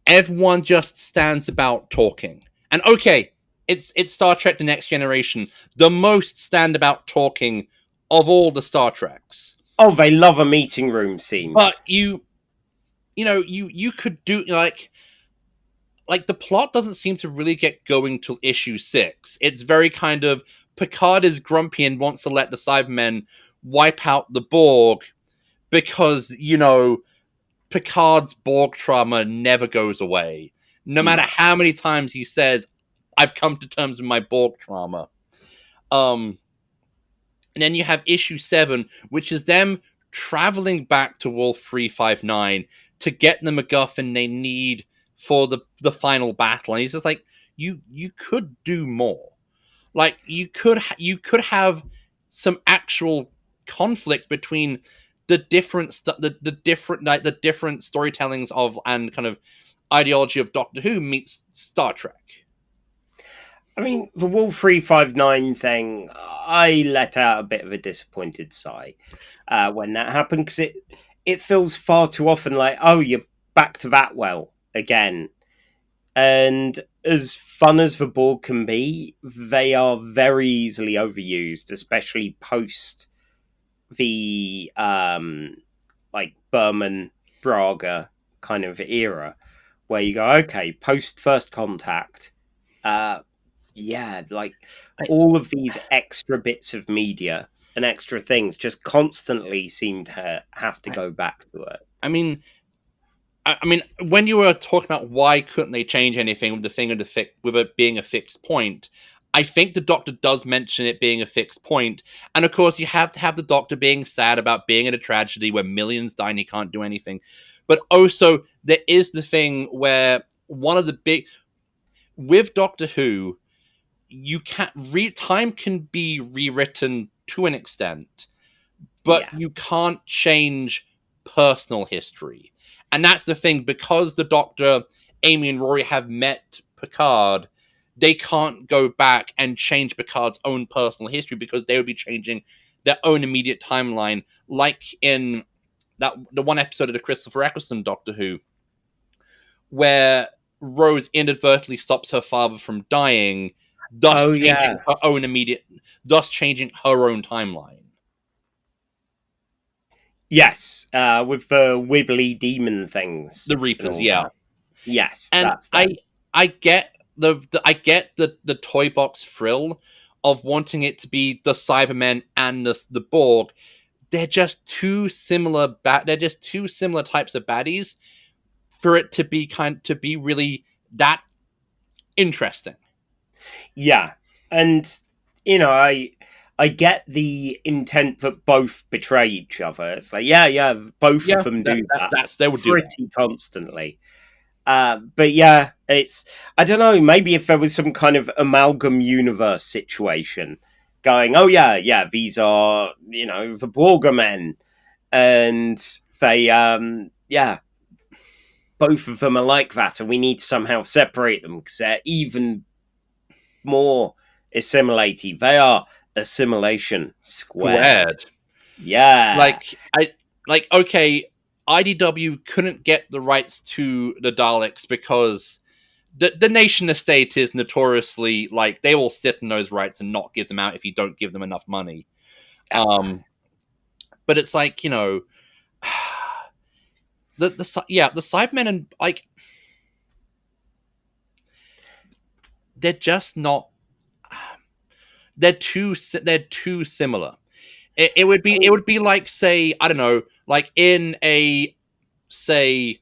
everyone just stands about talking. And okay, it's Star Trek The Next Generation, the most stand about talking of all the Star Treks. Oh, they love a meeting room scene. But you could do like the plot doesn't seem to really get going till issue 6. It's very kind of Picard is grumpy and wants to let the Cybermen wipe out the Borg because, Picard's Borg trauma never goes away. No matter how many times he says, I've come to terms with my Borg trauma. And then you have issue 7, which is them traveling back to Wolf 359 to get the MacGuffin they need for the final battle. And he's just like, you could do more. Like, you could have some actual conflict between the different storytellings of and kind of ideology of Doctor Who meets Star Trek. I mean, the Wolf 359 thing, I let out a bit of a disappointed sigh when that happened, because it feels far too often like, oh, you're back to that well again. And as fun as the Borg can be, they are very easily overused, especially post the Berman Braga kind of era, where you go, okay, post First Contact, all of these extra bits of media and extra things just constantly seem to have to go back to it. I mean, when you were talking about why couldn't they change anything with the thing with it being a fixed point, I think the Doctor does mention it being a fixed point. And of course, you have to have the Doctor being sad about being in a tragedy where millions die and he can't do anything. But also, there is the thing where one of the big... With Doctor Who, you can't... time can be rewritten to an extent, but you can't change personal history. And that's the thing, because the Doctor, Amy and Rory have met Picard, they can't go back and change Picard's own personal history because they would be changing their own immediate timeline, like in the one episode of the Christopher Eccleston Doctor Who, where Rose inadvertently stops her father from dying, thus changing her own timeline. Yes, with the wibbly demon things, the Reapers, yeah. That. Yes, and that's that. I get the toy box thrill of wanting it to be the Cybermen and the Borg. They're just two similar they're just two similar types of baddies for it to be really that interesting. Yeah, and I get the intent that both betray each other. It's like, both of them do that. They would pretty do that constantly. But yeah, I don't know, maybe if there was some kind of amalgam universe situation going, oh yeah, these are, the Borga men, and they, both of them are like that, and we need to somehow separate them because they're even more assimilated. They are Assimilation Squared. Yeah. Okay, IDW couldn't get the rights to the Daleks because the nation estate is notoriously, they will sit on those rights and not give them out if you don't give them enough money. But it's the Cybermen and, they're just not... They're too similar. It would be like, say, I don't know, like in a, say,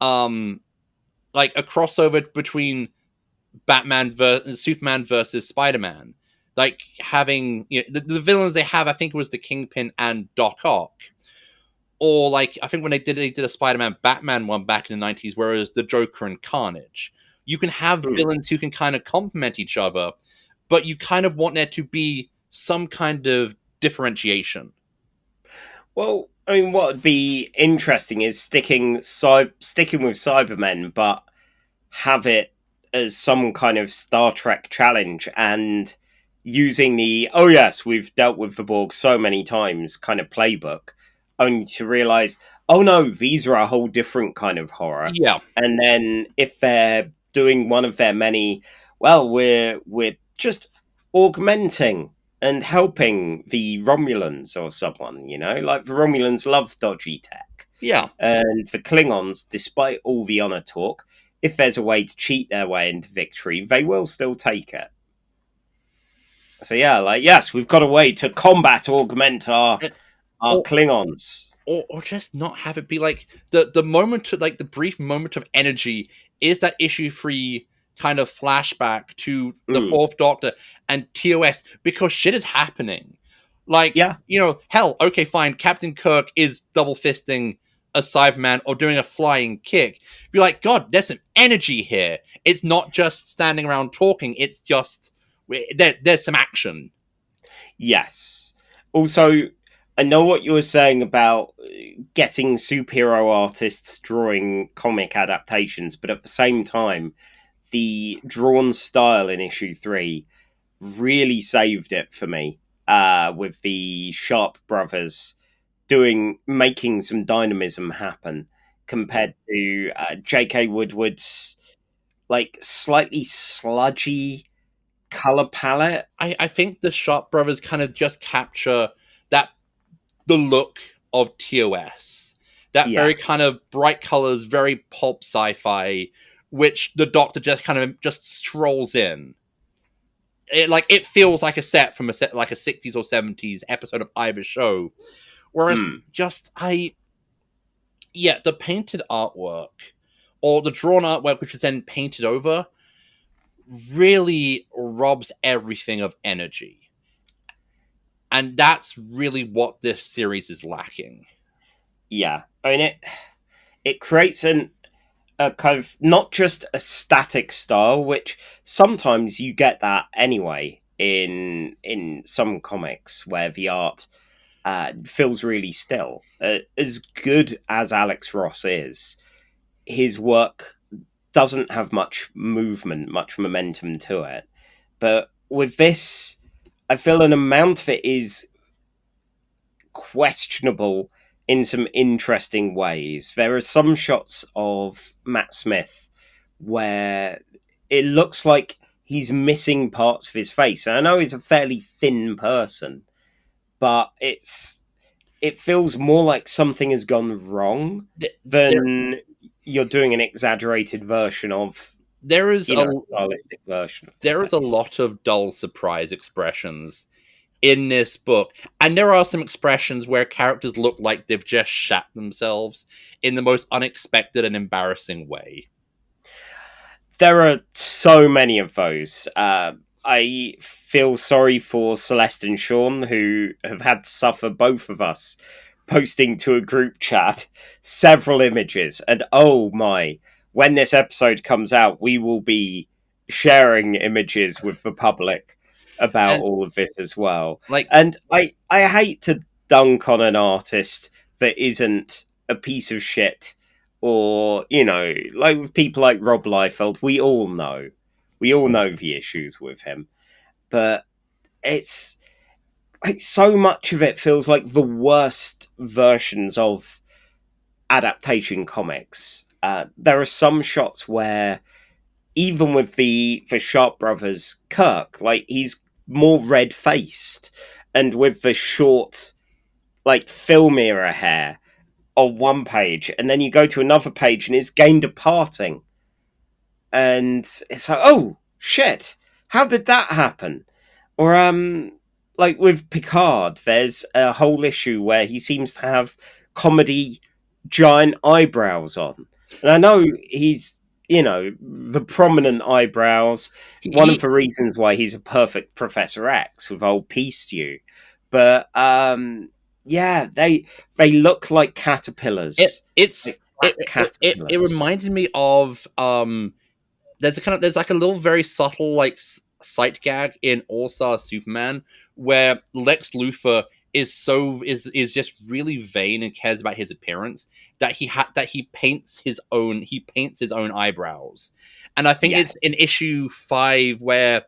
like a crossover between Superman versus Spider-Man, like having the villains they have. I think it was the Kingpin and Doc Ock, or like I think when they did a Spider-Man Batman one back in the 90s, where it was the Joker and Carnage. You can have villains who can kind of complement each other, but you kind of want there to be some kind of differentiation. Well, I mean, what would be interesting is sticking with Cybermen, but have it as some kind of Star Trek challenge and using the "oh yes, we've dealt with the Borg so many times" kind of playbook, only to realize, oh no, these are a whole different kind of horror. Yeah. And then if they're doing one of their many, well, we're just augmenting and helping the Romulans or someone, like the Romulans love dodgy tech. Yeah. And the Klingons, despite all the honor talk, if there's a way to cheat their way into victory, they will still take it. So yeah, yes, we've got a way to augment our Klingons. Or just not have it be like the moment to the brief moment of energy is that issue 3 kind of flashback to the Fourth Doctor and TOS, because shit is happening. Hell, okay, fine, Captain Kirk is double fisting a Cyberman or doing a flying kick. Be like, God, there's some energy here. It's not just standing around talking, it's just there's some action. Yes. Also, I know what you were saying about getting superhero artists drawing comic adaptations, but at the same time, the drawn style in issue 3 really saved it for me, with the Sharp brothers making some dynamism happen compared to J.K. Woodward's slightly sludgy color palette. I think the Sharp brothers kind of just capture the look of TOS. That very kind of bright colors, very pulp sci-fi, which the Doctor just strolls in. It feels like a set from a 60s or 70s episode of either show. Whereas the painted artwork or the drawn artwork, which is then painted over, really robs everything of energy. And that's really what this series is lacking. Yeah. I mean, it creates a kind of not just a static style, which sometimes you get that anyway in some comics where the art feels really still. As good as Alex Ross is, his work doesn't have much movement, much momentum to it. But with this, I feel an amount of it is questionable in some interesting ways. There are some shots of Matt Smith where it looks like he's missing parts of his face. And I know he's a fairly thin person, but it feels more like something has gone wrong than you're doing an exaggerated version of. There is stylistic version. There is a lot of dull surprise expressions in this book, and there are some expressions where characters look like they've just shat themselves in the most unexpected and embarrassing way. There are so many of those. I feel sorry for Celeste and Sean, who have had to suffer, both of us, posting to a group chat several images. And oh my, when this episode comes out, we will be sharing images with the public about all of this as well. And I hate to dunk on an artist that isn't a piece of shit, or, like with people like Rob Liefeld, we all know the issues with him. But it's so much of it feels like the worst versions of adaptation comics. There are some shots where, even with the Sharp brothers, Kirk, he's more red-faced, and with the short, film era hair on one page, and then you go to another page and it's gained a parting. And it's like, oh, shit, how did that happen? Or, with Picard, there's a whole issue where he seems to have comedy giant eyebrows on. And I know he's, the prominent eyebrows, one of the reasons why he's a perfect Professor X with old pea stew. But, they look like caterpillars. It reminded me of, there's a little very subtle, sight gag in All-Star Superman where Lex Luthor is just really vain and cares about his appearance that he paints his own eyebrows. And I think it's in issue 5 where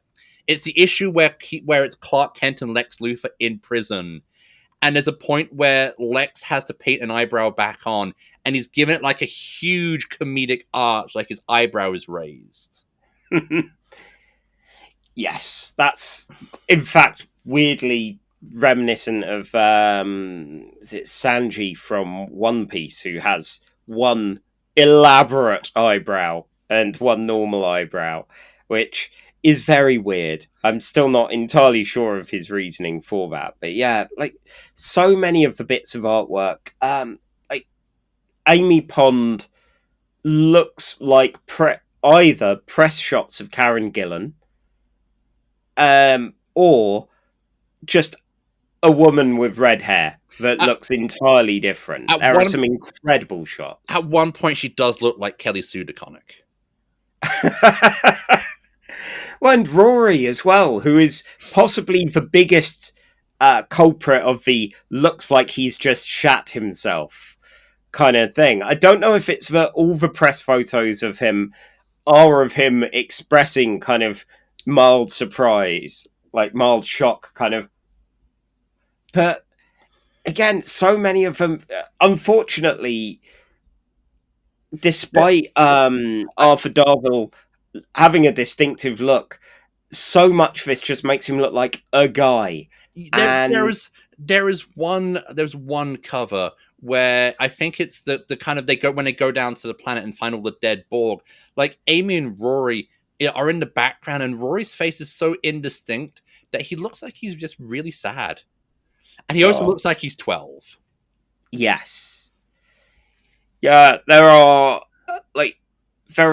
it's the issue where it's Clark Kent and Lex Luthor in prison. And there's a point where Lex has to paint an eyebrow back on, and he's given it like a huge comedic arch, like his eyebrow is raised. Yes, that's in fact weirdly reminiscent of is it Sanji from One Piece, who has one elaborate eyebrow and one normal eyebrow, which is very weird. I'm still not entirely sure of his reasoning for that, but yeah, like so many of the bits of artwork, like Amy Pond looks like either press shots of Karen Gillan, or just a woman with red hair that looks entirely different. There are some incredible shots. At one point, she does look like Kelly Sue DeConnick. Well, and Rory as well, who is possibly the biggest culprit of the looks like he's just shat himself kind of thing. I don't know if it's that all the press photos of him are of him expressing kind of mild surprise, like mild shock kind of. But again, so many of them, unfortunately, despite Arthur Darvill having a distinctive look, so much of this just makes him look like a guy. There's one cover where I think it's the kind of when they go down to the planet and find all the dead Borg, like Amy and Rory are in the background, and Rory's face is so indistinct that he looks like he's just really sad, and he also looks like he's 12. Yes, yeah, there are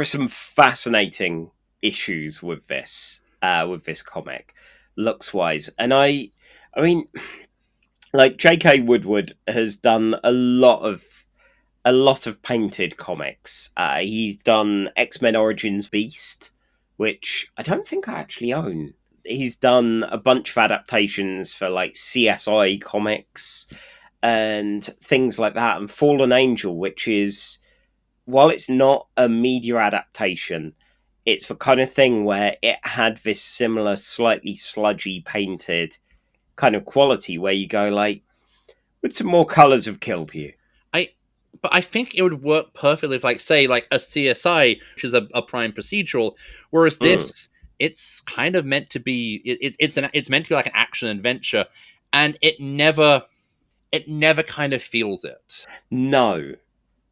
some fascinating issues with this comic, looks wise, and I mean, like J.K. Woodward has done a lot of painted comics. He's done X-Men Origins Beast, which I don't think I actually own. He's done a bunch of adaptations for like CSI comics and things like that, and Fallen Angel, which is, while it's not a media adaptation, it's the kind of thing where it had this similar, slightly sludgy painted kind of quality where you go like, would some more colours have killed you? But I think it would work perfectly if, like, say, like a CSI, which is a prime procedural, whereas this, it's kind of meant to be, it's meant to be like an action adventure, and it never kind of feels it. No,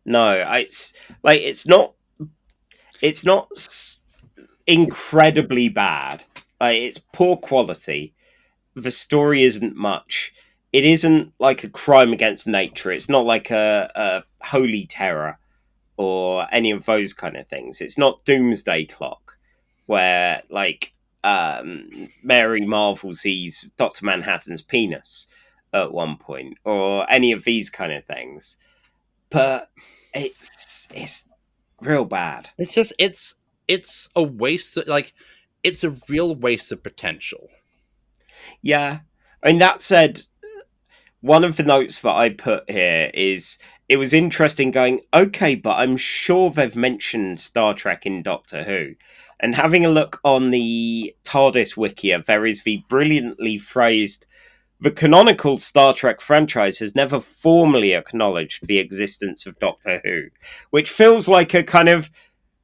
it's like it's not incredibly bad. Like, it's poor quality. The story isn't much. It isn't like a crime against nature. It's not like a Holy Terror or any of those kind of things. It's not Doomsday Clock, where like Mary Marvel sees Dr. Manhattan's penis at one point, or any of these kind of things. But it's real bad. It's just it's a waste. Like, it's a real waste of potential. Yeah, I mean, that said, one of the notes that I put here is it was interesting going, okay, but I'm sure they've mentioned Star Trek in Doctor Who. And having a look on the TARDIS Wikia, there is the brilliantly phrased, the canonical Star Trek franchise has never formally acknowledged the existence of Doctor Who, which feels like a kind of,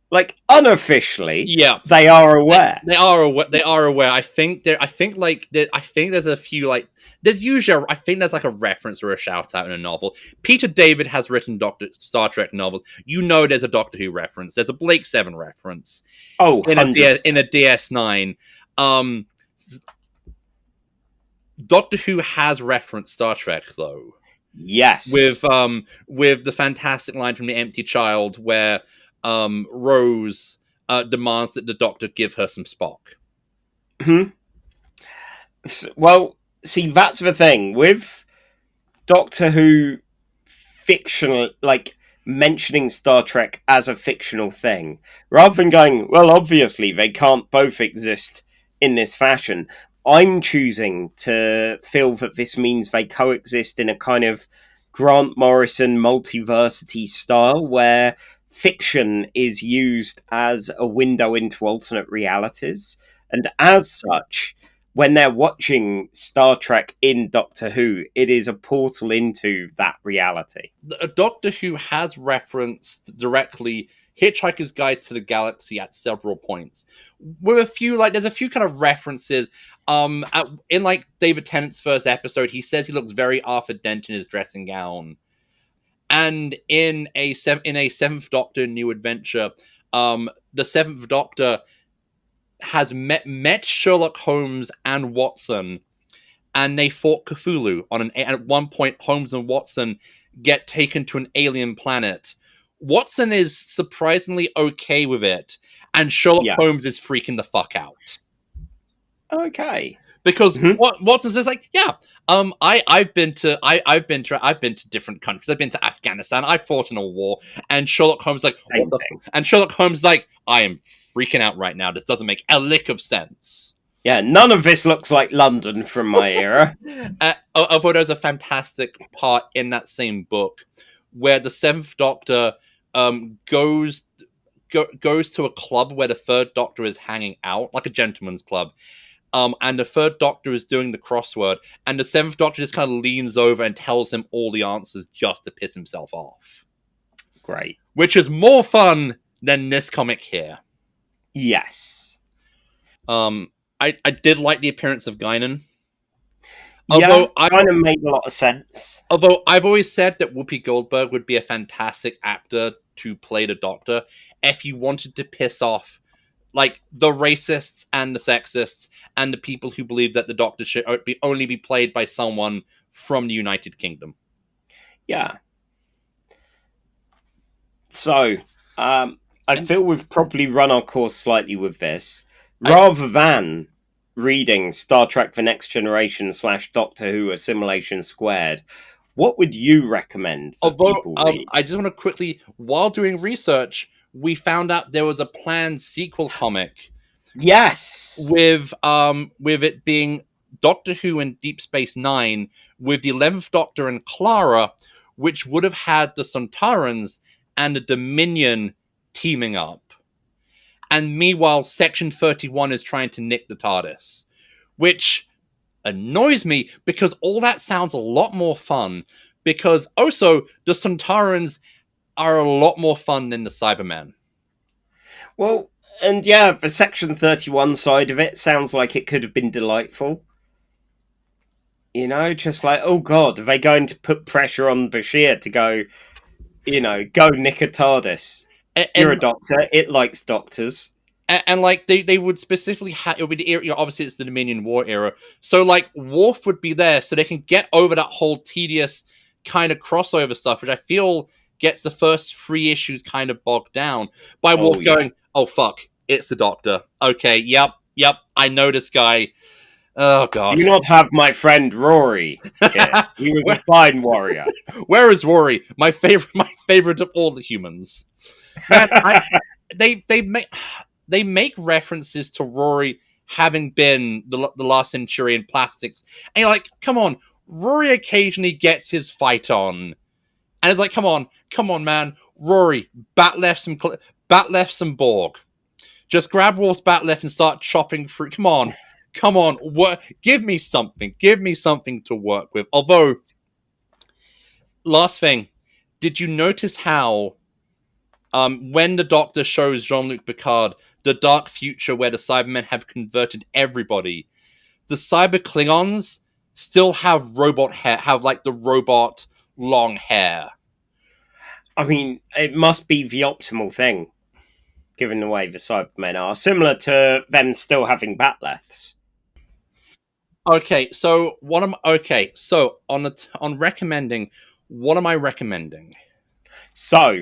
like, unofficially, yeah, they are aware. They are aware. I think there's a few, like, there's usually, I think there's like a reference or a shout out in a novel. Peter David has written Star Trek novels. You know, there's a Doctor Who reference. There's a Blake 7 reference. Oh, in a DS9. Doctor Who has referenced Star Trek though. Yes, with the fantastic line from The Empty Child where Rose demands that the Doctor give her some Spock. Well, see, that's the thing with Doctor Who fictional, like mentioning Star Trek as a fictional thing, rather than going, well, obviously they can't both exist in this fashion. I'm choosing to feel that this means they coexist in a kind of Grant Morrison multiversity style where fiction is used as a window into alternate realities. And as such, when they're watching Star Trek in Doctor Who, it is a portal into that reality. Doctor Who has referenced directly Hitchhiker's Guide to the Galaxy at several points. With a few, there's a few kind of references. In David Tennant's first episode, he says he looks very Arthur Dent in his dressing gown. And in a Seventh Doctor New Adventure, the Seventh Doctor has met Sherlock Holmes and Watson, and they fought Cthulhu at one point. Holmes and Watson get taken to an alien planet. Watson is surprisingly okay with it, and Sherlock Holmes is freaking the fuck out. Okay, because Watson says I've been to different countries. I've been to Afghanistan. I fought in a war, and Sherlock Holmes Sherlock Holmes I am freaking out right now. This doesn't make a lick of sense. Yeah, none of this looks like London from my era. Although there's a fantastic part in that same book where the Seventh Doctor goes to a club where the Third Doctor is hanging out, like a gentleman's club. And the Third Doctor is doing the crossword, and the Seventh Doctor just kind of leans over and tells him all the answers just to piss himself off. Great. Which is more fun than this comic here. Yes. I did like the appearance of Guinan. Although kind of made a lot of sense. Although I've always said that Whoopi Goldberg would be a fantastic actor to play the Doctor if you wanted to piss off the racists and the sexists and the people who believe that the Doctor should only be played by someone from the United Kingdom. Yeah. So, I feel we've probably run our course slightly with this. Rather than reading Star Trek The Next Generation / Doctor Who Assimilation Squared, what would you recommend for people read? I just want to quickly, while doing research, we found out there was a planned sequel comic. Yes! With it being Doctor Who and Deep Space Nine, with the 11th Doctor and Clara, which would have had the Sontarans and the Dominion teaming up. And meanwhile, Section 31 is trying to nick the TARDIS. Which annoys me, because all that sounds a lot more fun. Because also, the Sontarans are a lot more fun than the Cybermen. Well, and yeah, the Section 31 side of it sounds like it could have been delightful. You know, just like, oh god, are they going to put pressure on Bashir to go, go nick a TARDIS? You're a doctor, it likes doctors. And they would specifically it would be the era, obviously it's the Dominion War era. So Worf would be there so they can get over that whole tedious kind of crossover stuff, which I feel gets the first 3 issues kind of bogged down by Worf going, oh fuck, it's the Doctor. Okay, yep, I know this guy. Oh god. Do you not have my friend Rory here? He was a fine warrior. Where is Rory? My favorite of all the humans. Man, they make references to Rory having been the last century in plastics, and you're like, come on, Rory occasionally gets his fight on, and it's like, come on, man, Rory, bat left some Borg, just grab Worf's bat left and start chopping through. Come on, give me something to work with. Although, last thing, did you notice how? When the Doctor shows Jean-Luc Picard the dark future where the Cybermen have converted everybody, the Cyber Klingons still have robot hair, have the robot long hair. I mean, it must be the optimal thing, given the way the Cybermen are. Similar to them still having batleths. Okay, so on recommending, what am I recommending? So,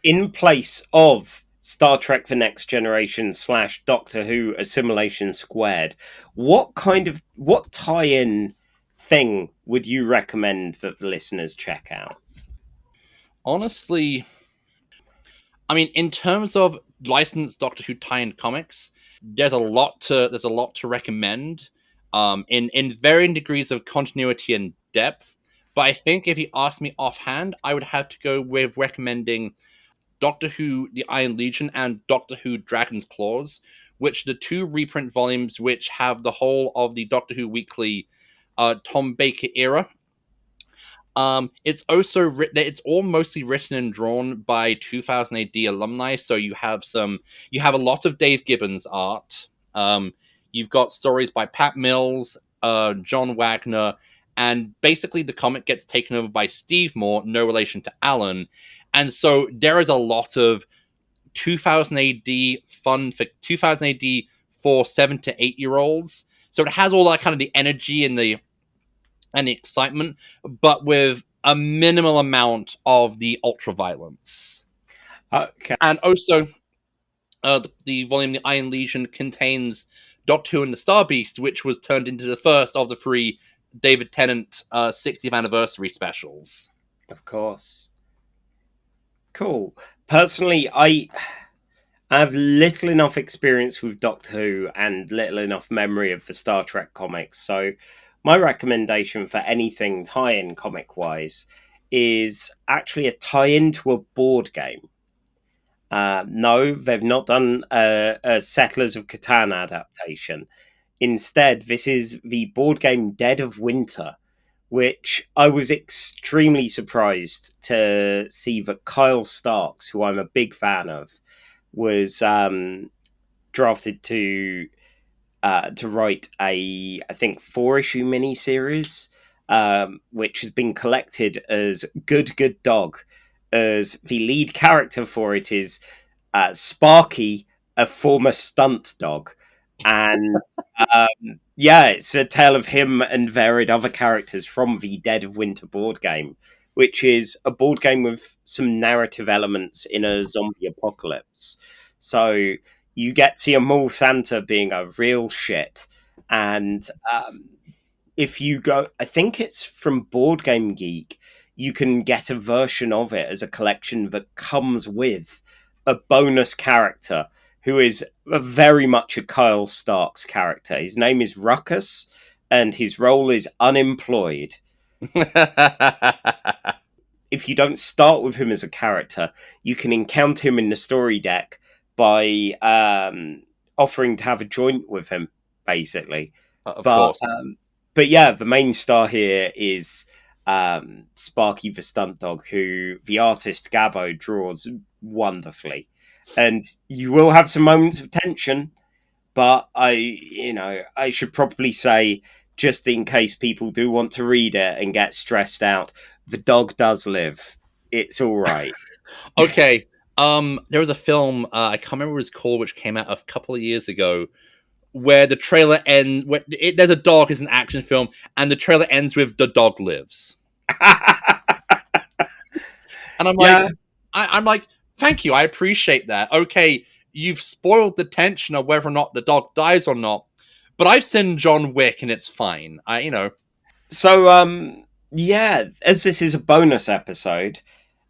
in place of Star Trek The Next Generation / Doctor Who Assimilation Squared, what tie-in thing would you recommend that the listeners check out? Honestly, I mean, in terms of licensed Doctor Who tie-in comics, there's a lot to recommend. in varying degrees of continuity and depth. But I think if you ask me offhand, I would have to go with recommending Doctor Who: The Iron Legion and Doctor Who: Dragon's Claws, which are the two reprint volumes which have the whole of the Doctor Who Weekly Tom Baker era. It's also written. It's all mostly written and drawn by 2000 AD alumni. So you have a lot of Dave Gibbons art. You've got stories by Pat Mills, John Wagner, and basically the comic gets taken over by Steve Moore, no relation to Alan. And so there is a lot of 2000 AD fun for 2000 AD for 7 to 8 year olds. So it has all that kind of the energy and the excitement, but with a minimal amount of the ultra violence. Okay. And also, the volume The Iron Legion contains Doctor Who and the Star Beast, which was turned into the first of the 3 David Tennant 60th anniversary specials. Of course. Cool. Personally, I have little enough experience with Doctor Who and little enough memory of the Star Trek comics, so my recommendation for anything tie-in comic-wise is actually a tie-in to a board game. No, they've not done a Settlers of Catan adaptation. Instead, this is the board game Dead of Winter, which I was extremely surprised to see that Kyle Starks, who I'm a big fan of, was drafted to write I think 4-issue miniseries, which has been collected as Good Dog, as the lead character for it is Sparky, a former stunt dog. And it's a tale of him and varied other characters from the Dead of Winter board game, which is a board game with some narrative elements in a zombie apocalypse. So you get to see a Mall Santa being a real shit. And if you go, I think it's from Board Game Geek, you can get a version of it as a collection that comes with a bonus character who is very much a Kyle Starks character. His name is Ruckus, and his role is unemployed. If you don't start with him as a character, you can encounter him in the story deck by offering to have a joint with him, basically. Of course. But yeah, the main star here is Sparky the Stunt Dog, who the artist Gabbo draws wonderfully. And you will have some moments of tension, but I should probably say, just in case people do want to read it and get stressed out, the dog does live. It's all right. Okay. There was a film, I can't remember what it's called, which came out a couple of years ago, where the trailer ends, there's a dog, it's an action film, and the trailer ends with "The dog lives." And I'm like, I'm like, thank you, I appreciate that. Okay, you've spoiled the tension of whether or not the dog dies or not, but I've seen John Wick and it's fine. So, as this is a bonus episode,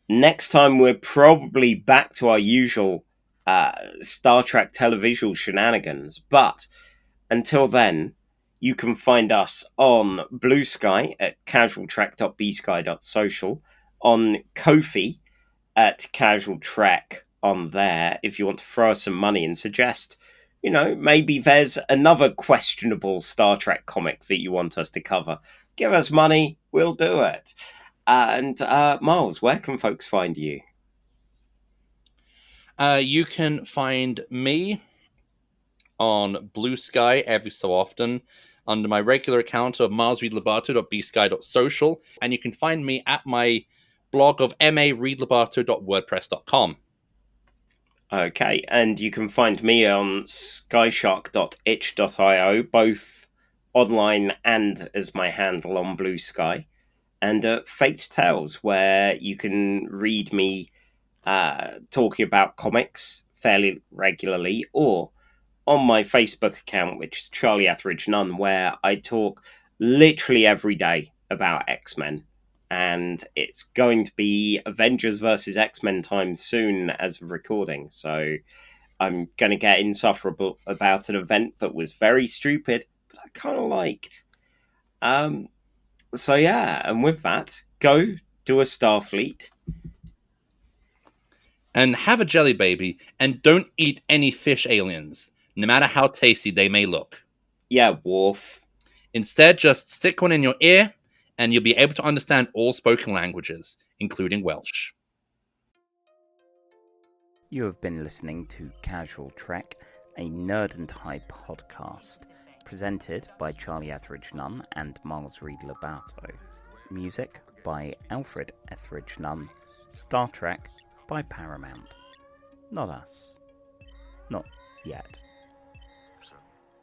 next time we're probably back to our usual Star Trek televisual shenanigans. But until then, you can find us on Blue Sky at casualtrek.bsky.social, on Ko-fi at Casual Trek on there, if you want to throw us some money and suggest, maybe there's another questionable Star Trek comic that you want us to cover. Give us money, we'll do it. And Miles, where can folks find you? You can find me on Blue Sky every so often under my regular account of milesreedlabato.bsky.social, and you can find me at my blog of mareedlabato.wordpress.com. Okay, and you can find me on skyshark.itch.io, both online and as my handle on Blue Sky, and Faked Tales, where you can read me talking about comics fairly regularly, or on my Facebook account, which is Charlie Etheridge Nunn, where I talk literally every day about X-Men. And it's going to be Avengers versus X-Men time soon as of recording. So I'm going to get insufferable about an event that was very stupid, but I kind of liked. So yeah, and with that, go do a Starfleet. And have a jelly baby, and don't eat any fish aliens, no matter how tasty they may look. Yeah, Worf. Instead, just stick one in your ear, and you'll be able to understand all spoken languages, including Welsh. You have been listening to Casual Trek, a Nerd and High podcast, presented by Charlie Etheridge Nunn and Miles Reed Lobato. Music by Alfred Etheridge Nunn. Star Trek by Paramount. Not us. Not yet.